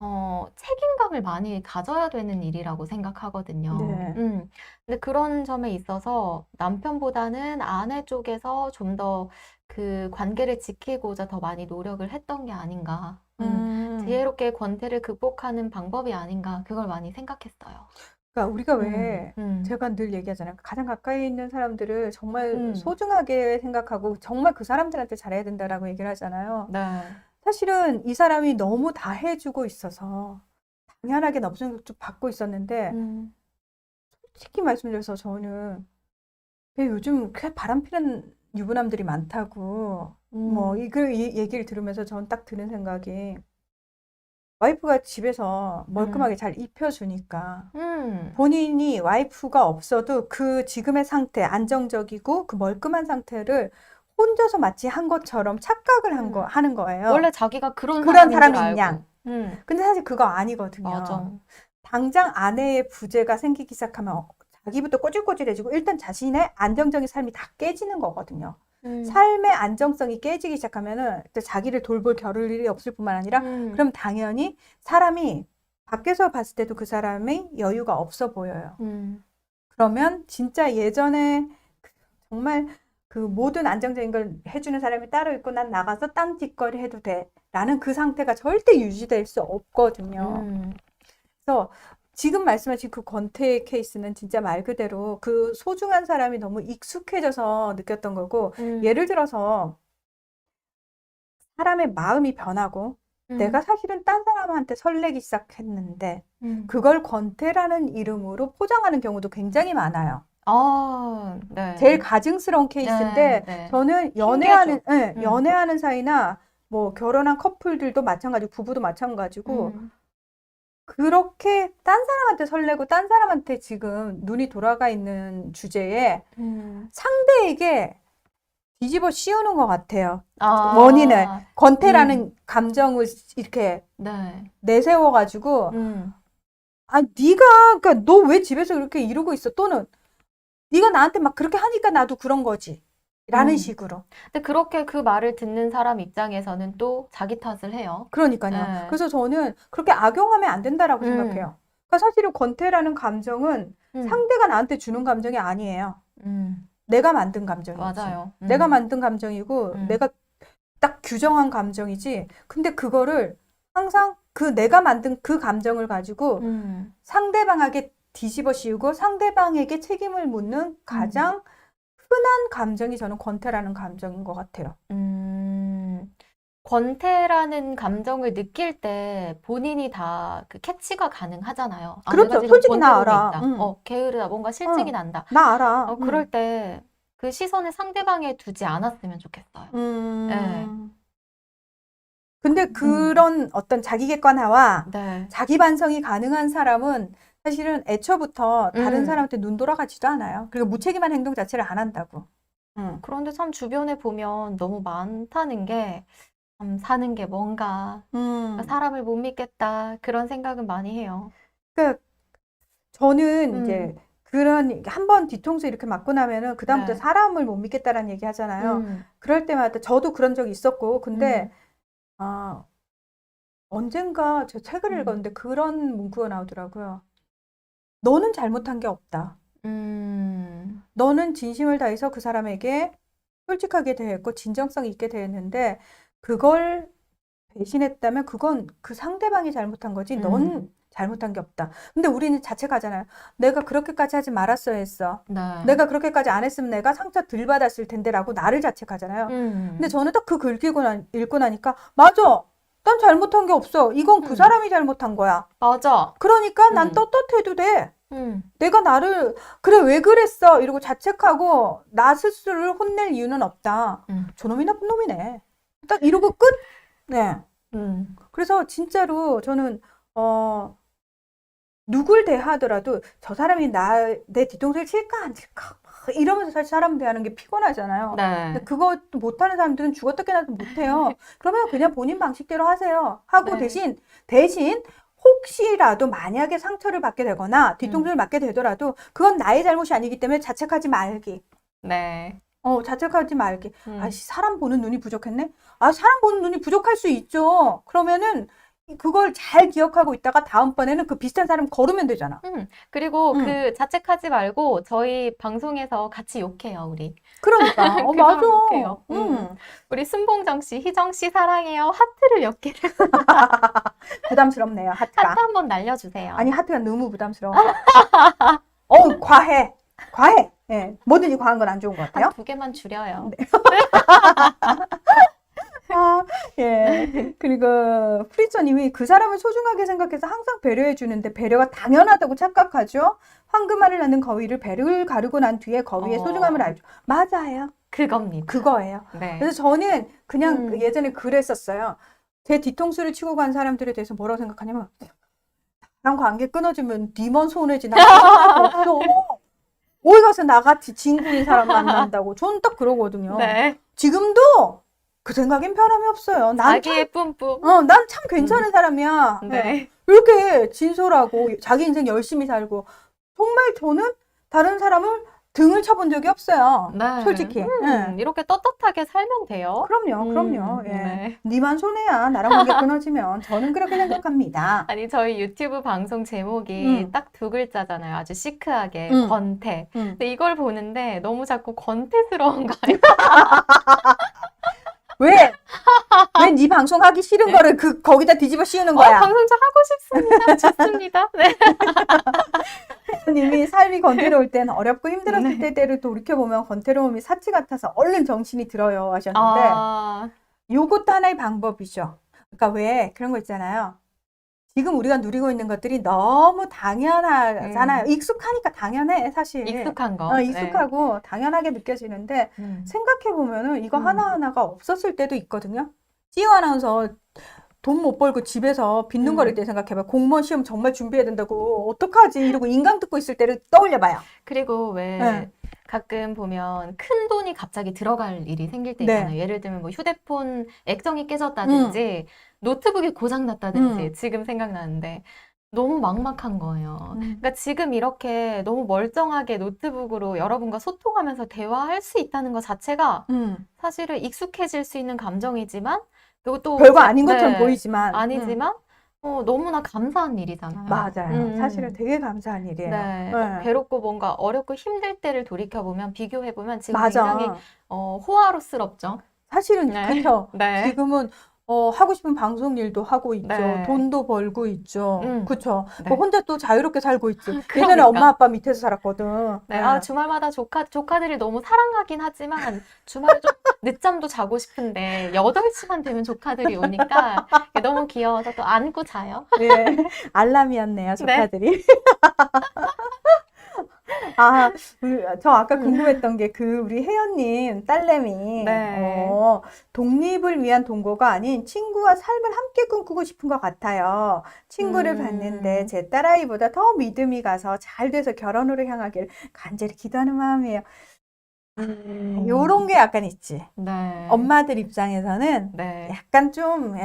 B: 책임감을 많이 가져야 되는 일이라고 생각하거든요.
A: 네.
B: 근데 그런 점에 있어서 남편보다는 아내 쪽에서 좀 더 그 관계를 지키고자 더 많이 노력을 했던 게 아닌가. 지혜롭게 권태를 극복하는 방법이 아닌가. 그걸 많이 생각했어요.
A: 그러니까 우리가 왜 제가 늘 얘기하잖아요. 가장 가까이 있는 사람들을 정말 소중하게 생각하고 정말 그 사람들한테 잘해야 된다라고 얘기를 하잖아요.
B: 네.
A: 사실은 이 사람이 너무 다 해주고 있어서 당연하게 너무 받고 있었는데 솔직히 말씀드려서 저는 왜 요즘 꽤 바람피는 유부남들이 많다고 뭐 이 얘기를 들으면서 저는 딱 드는 생각이, 와이프가 집에서 멀끔하게 잘 입혀주니까 본인이 와이프가 없어도 그 지금의 상태, 안정적이고 그 멀끔한 상태를 혼자서 마치 한 것처럼 착각을 하는 거예요.
B: 원래 자기가 그런
A: 그런
B: 사람인 줄
A: 사람이
B: 알고.
A: 있냐. 근데 사실 그거 아니거든요.
B: 맞아.
A: 당장 아내의 부재가 생기기 시작하면 자기부터 꼬질꼬질해지고 일단 자신의 안정적인 삶이 다 깨지는 거거든요. 삶의 안정성이 깨지기 시작하면은 자기를 돌볼 겨를이 없을 뿐만 아니라 그럼 당연히 사람이 밖에서 봤을 때도 그 사람의 여유가 없어 보여요. 그러면 진짜 예전에 정말 그 모든 안정적인 걸 해주는 사람이 따로 있고 난 나가서 딴 뒷거리 해도 돼 라는 그 상태가 절대 유지될 수 없거든요. 그래서 지금 말씀하신 그 권태 케이스는 진짜 말 그대로 그 소중한 사람이 너무 익숙해져서 느꼈던 거고, 예를 들어서 사람의 마음이 변하고 내가 사실은 딴 사람한테 설레기 시작했는데 그걸 권태라는 이름으로 포장하는 경우도 굉장히 많아요.
B: 네.
A: 제일 가증스러운 케이스인데
B: 네.
A: 저는 연애하는 사이나 뭐 결혼한 커플들도 마찬가지고 부부도 마찬가지고 그렇게 딴 사람한테 설레고 딴 사람한테 지금 눈이 돌아가 있는 주제에 상대에게 뒤집어 씌우는 것 같아요. 원인을. 권태라는 감정을 이렇게 내세워가지고 그러니까 너 왜 집에서 그렇게 이러고 있어? 또는 네가 나한테 막 그렇게 하니까 나도 그런 거지. 라는 식으로.
B: 근데 그렇게 그 말을 듣는 사람 입장에서는 또 자기 탓을 해요.
A: 그러니까요. 그래서 저는 그렇게 악용하면 안 된다라고 생각해요. 그러니까 사실은 권태라는 감정은 상대가 나한테 주는 감정이 아니에요. 내가 만든 감정이지.
B: 맞아요.
A: 내가 만든 감정이고 내가 딱 규정한 감정이지. 근데 그거를 항상 그 내가 만든 그 감정을 가지고
B: 음.
A: 상대방에게 뒤집어 씌우고 상대방에게 책임을 묻는 가장 흔한 감정이 저는 권태라는 감정인 것 같아요.
B: 권태라는 감정을 느낄 때 본인이 다 그 캐치가 가능하잖아요. 아,
A: 그렇죠.
B: 내가 지금
A: 솔직히 나
B: 권태로움이
A: 알아.
B: 있다.
A: 응.
B: 게으르다. 뭔가 실증이
A: 응.
B: 난다.
A: 나 알아.
B: 그럴 때 그 시선을 상대방에 두지 않았으면 좋겠어요. 네.
A: 근데 그런 어떤 자기 객관화와
B: 네.
A: 자기 반성이 가능한 사람은 사실은 애초부터 다른
B: 음.
A: 사람한테 눈 돌아가지도 않아요. 그리고 무책임한 행동 자체를 안 한다고.
B: 그런데 참 주변에 보면 너무 많다는 게 참 사는 게 뭔가 사람을 못 믿겠다 그런 생각은 많이 해요.
A: 그러니까 저는 이제 그런 한번 뒤통수 이렇게 맞고 나면은 그다음부터
B: 네.
A: 사람을 못 믿겠다라는 얘기 하잖아요. 그럴 때마다 저도 그런 적이 있었고, 근데 언젠가 제 책을 읽었는데 그런 문구가 나오더라고요. 너는 잘못한 게 없다. 너는 진심을 다해서 그 사람에게 솔직하게 대했고 진정성 있게 대했는데 그걸 배신했다면 그건 그 상대방이 잘못한 거지 넌 잘못한 게 없다. 근데 우리는 자책하잖아요. 내가 그렇게까지 하지 말았어야 했어.
B: 네.
A: 내가 그렇게까지 안 했으면 내가 상처 덜 받았을 텐데라고 나를 자책하잖아요. 근데 저는 딱 그 글 읽고 나니까 맞아. 난 잘못한 게 없어. 이건 그 사람이 잘못한 거야.
B: 맞아.
A: 그러니까 난 떳떳해도 돼. 내가 나를 그래 왜 그랬어 이러고 자책하고 나 스스로를 혼낼 이유는 없다. 저놈이 나쁜 놈이네. 딱 이러고 끝. 네. 그래서 진짜로 저는 누굴 대하더라도 저 사람이 내 뒤통수를 칠까 안 칠까 막 이러면서 사실 사람 대하는 게 피곤하잖아요.
B: 네.
A: 근데 그것도 못하는 사람들은 죽었다 깨나도 못해요. 그러면 그냥 본인 방식대로 하세요. 하고
B: 네.
A: 대신 혹시라도 만약에 상처를 받게 되거나 뒤통수를 맞게 되더라도 그건 나의 잘못이 아니기 때문에 자책하지 말기.
B: 네.
A: 자책하지 말기. 아씨, 사람 보는 눈이 부족했네? 아, 사람 보는 눈이 부족할 수 있죠. 그러면은 그걸 잘 기억하고 있다가 다음번에는 그 비슷한 사람 걸으면 되잖아.
B: 그리고 그 자책하지 말고 저희 방송에서 같이 욕해요, 우리.
A: 그러니까.
B: 그
A: 맞아.
B: 사람 욕해요. 우리 순봉정 씨, 희정 씨 사랑해요. 하트를 몇 개를.
A: 부담스럽네요, 하트가.
B: 하트 한번 날려주세요.
A: 아니, 하트가 너무 부담스러워. 과해. 예, 뭐든지 과한 건 안 좋은 것 같아요.
B: 한 2개만 줄여요.
A: 네. 예. 그리고 프리처님이 그 사람을 소중하게 생각해서 항상 배려해 주는데 배려가 당연하다고 착각하죠. 황금알을 낳는 거위를 배를 가르고 난 뒤에 거위의 소중함을 알죠. 맞아요.
B: 그겁니다.
A: 그거예요.
B: 네.
A: 그래서 저는 그냥 예전에 그랬었어요. 제 뒤통수를 치고 간 사람들에 대해서 뭐라고 생각하냐면 나랑 관계 끊어지면 니만 손해지. 나 없어. 어디 가서 나같이 진군인 사람 만난다고. 저는 딱 그러거든요.
B: 네.
A: 지금도 그 생각엔 변함이 없어요.
B: 자기의 뿜뿜.
A: 난 참 괜찮은 사람이야.
B: 네.
A: 이렇게 진솔하고 자기 인생 열심히 살고 정말 저는 다른 사람을 등을 쳐본 적이 없어요.
B: 네.
A: 솔직히.
B: 이렇게 떳떳하게 살면 돼요.
A: 그럼요. 예.
B: 네.
A: 니만 손해야. 나랑 관계 끊어지면. 저는 그렇게 생각합니다.
B: 아니, 저희 유튜브 방송 제목이 딱 2글자잖아요. 아주 시크하게. 권태. 근데 이걸 보는데 너무 자꾸 권태스러운 거예요.
A: 왜 네 방송 하기 싫은 거를 거기다 뒤집어 씌우는 거야?
B: 방송 좀 하고 싶습니다. 좋습니다. 네.
A: 님이 삶이 건태로울 땐 어렵고 힘들었을 때를 돌이켜보면 건태로움이 사치 같아서 얼른 정신이 들어요 하셨는데 요것도 하나의 방법이죠. 그러니까 왜 그런 거 있잖아요. 지금 우리가 누리고 있는 것들이 너무 당연하잖아요. 익숙하니까 당연해 사실.
B: 익숙한 거.
A: 익숙하고 당연하게 느껴지는데 생각해보면은 이거 하나하나가 없었을 때도 있거든요. 찌우 아나운서 돈 못 벌고 집에서 빈둥거릴 때 생각해봐. 공무원 시험 정말 준비해야 된다고 어떡하지 이러고 인강 듣고 있을 때를 떠올려봐요.
B: 그리고 왜 가끔 보면 큰 돈이 갑자기 들어갈 일이 생길 때 있잖아요. 예를 들면 뭐 휴대폰 액정이 깨졌다든지 노트북이 고장났다든지 지금 생각나는데 너무 막막한 거예요. 그러니까 지금 이렇게 너무 멀쩡하게 노트북으로 여러분과 소통하면서 대화할 수 있다는 것 자체가 사실은 익숙해질 수 있는 감정이지만 그리고 또
A: 별거 아닌 것처럼 보이지만
B: 아니지만 너무나 감사한 일이잖아요.
A: 맞아요. 사실은 되게 감사한 일이에요.
B: 네. 괴롭고 뭔가 어렵고 힘들 때를 돌이켜보면 비교해보면 지금 굉장히 호화롭죠.
A: 사실은 그렇죠.
B: 네.
A: 지금은 하고 싶은 방송 일도 하고 있죠.
B: 네.
A: 돈도 벌고 있죠. 그쵸?
B: 네.
A: 뭐 혼자 또 자유롭게 살고 있지. 예전에
B: 그러니까.
A: 엄마 아빠 밑에서 살았거든.
B: 네,
A: 예.
B: 주말마다 조카들을 너무 사랑하긴 하지만 주말에 좀 늦잠도 자고 싶은데 8시만 되면 조카들이 오니까 너무 귀여워서 또 안고 자요.
A: 예. 알람이었네요,
B: 네.
A: 조카들이. 아, 저 아까 궁금했던 게 우리 혜연님 딸내미,
B: 네.
A: 독립을 위한 동거가 아닌 친구와 삶을 함께 꿈꾸고 싶은 것 같아요. 친구를 봤는데 제 딸아이보다 더 믿음이 가서 잘 돼서 결혼으로 향하길 간절히 기도하는 마음이에요. 요런 게 약간 있지.
B: 네.
A: 엄마들 입장에서는
B: 네.
A: 약간 좀,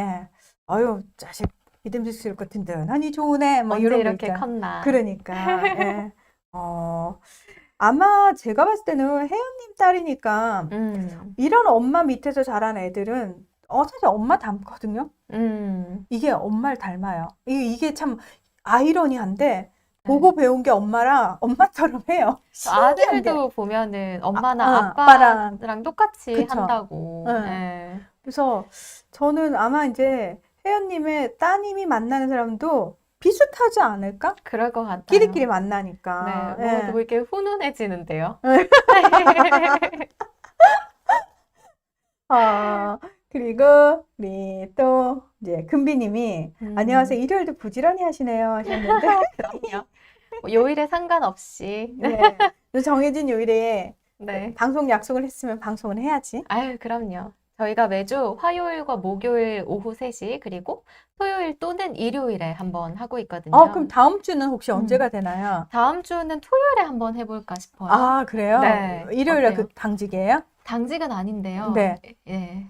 A: 어휴, 자식 믿음직스러울 것 든든하니 좋으네, 뭐
B: 언제
A: 이런 거
B: 이렇게
A: 있잖아.
B: 컸나.
A: 그러니까, 예. 아마 제가 봤을 때는 혜연님 딸이니까 이런 엄마 밑에서 자란 애들은 사실 엄마 닮거든요. 이게 엄마를 닮아요. 이게 참 아이러니한데 보고 배운 게 엄마처럼 해요. 신기한 게.
B: 아들도 보면은 엄마나
A: 아빠랑.
B: 아빠랑 똑같이
A: 그쵸.
B: 한다고.
A: 네.
B: 네.
A: 그래서 저는 아마 이제 혜연님의 따님이 만나는 사람도 비슷하지 않을까?
B: 그럴 것 같아요.
A: 끼리끼리 만나니까.
B: 네, 뭐 이렇게 훈훈해지는데요.
A: 그리고 우리 또 이제 금비님이 안녕하세요. 일요일도 부지런히 하시네요 하셨는데
B: 그럼요. 뭐 요일에 상관없이.
A: 네. 정해진 요일에
B: 네.
A: 방송 약속을 했으면 방송을 해야지.
B: 아유, 그럼요. 저희가 매주 화요일과 목요일 오후 3시, 그리고 토요일 또는 일요일에 한번 하고 있거든요.
A: 그럼 다음 주는 혹시 언제가 되나요?
B: 다음 주는 토요일에 한번 해볼까 싶어요.
A: 아, 그래요?
B: 네.
A: 일요일에
B: 어때요?
A: 당직이에요?
B: 당직은 아닌데요.
A: 네.
B: 예.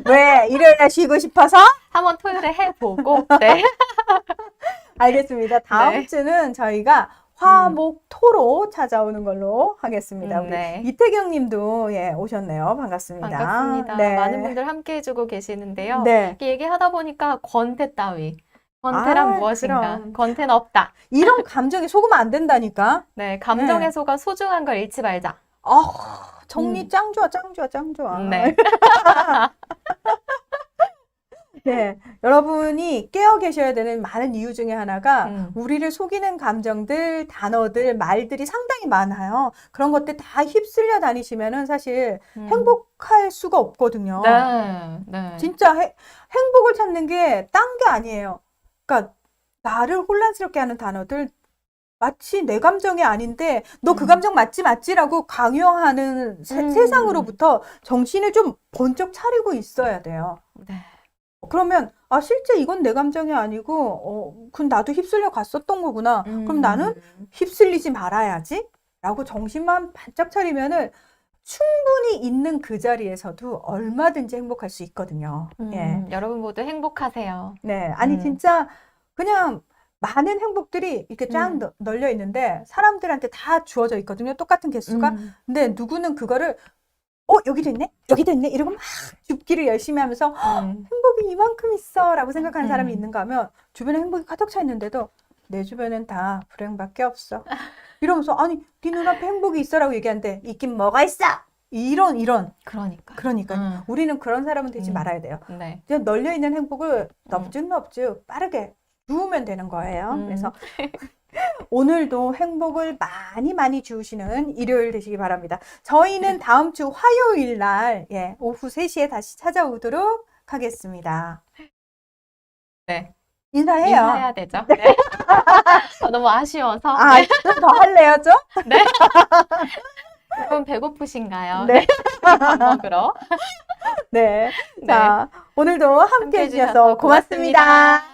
A: 왜? 일요일에 쉬고 싶어서?
B: 한번 토요일에 해보고, 네.
A: 알겠습니다. 다음
B: 네.
A: 주는 저희가 화목토로 찾아오는 걸로 하겠습니다. 우리
B: 네.
A: 이태경 님도 오셨네요. 반갑습니다.
B: 반갑습니다.
A: 네.
B: 많은 분들 함께 해주고 계시는데요.
A: 네.
B: 이렇게 얘기하다 보니까 권태 따위. 권태란 무엇인가?
A: 그럼.
B: 권태는 없다.
A: 이런 감정에 속으면 안 된다니까.
B: 네, 감정의 소가 소중한 걸 잃지 말자.
A: 정리 짱 좋아, 짱 좋아, 짱 좋아.
B: 네.
A: 네, 여러분이 깨어 계셔야 되는 많은 이유 중에 하나가 우리를 속이는 감정들, 단어들, 말들이 상당히 많아요. 그런 것들 다 휩쓸려 다니시면은 사실 행복할 수가 없거든요.
B: 네, 네.
A: 진짜 행복을 찾는 게 딴 게 아니에요. 그러니까 나를 혼란스럽게 하는 단어들, 마치 내 감정이 아닌데 너 그 감정 맞지라고 강요하는 세상으로부터 정신을 좀 번쩍 차리고 있어야 돼요.
B: 네.
A: 그러면 실제 이건 내 감정이 아니고 그건 나도 휩쓸려 갔었던 거구나. 그럼 나는 휩쓸리지 말아야지 라고 정신만 반짝 차리면은 충분히 있는 그 자리에서도 얼마든지 행복할 수 있거든요. 예.
B: 여러분 모두 행복하세요.
A: 네, 아니 진짜 그냥 많은 행복들이 이렇게 쫙 널려 있는데 사람들한테 다 주어져 있거든요. 똑같은 개수가. 근데 누구는 그거를 여기도 있네? 여기도 있네? 이러고 막 줍기를 열심히 하면서 행복이 이만큼 있어 라고 생각하는 사람이 있는가 하면 주변에 행복이 가득 차 있는데도 내 주변엔 다 불행밖에 없어. 이러면서 아니 네 눈앞에 행복이 있어 라고 얘기하는데 있긴 뭐가 있어? 이런 그러니까 우리는 그런 사람은 되지 말아야 돼요.
B: 네.
A: 그냥 널려 있는 행복을 넙죽넙죽 빠르게 주우면 되는 거예요. 그래서 오늘도 행복을 많이 주우시는 일요일 되시기 바랍니다. 저희는 다음 주 화요일 날 오후 3시에 다시 찾아오도록 하겠습니다.
B: 네.
A: 인사해요.
B: 인사해야 되죠. 네. 너무 아쉬워서.
A: 좀 더 할래요, 좀?
B: 네. 여러분 배고프신가요?
A: 네.
B: 밥 먹으러.
A: 네.
B: 네.
A: 자, 오늘도 함께 해주셔서 고맙습니다.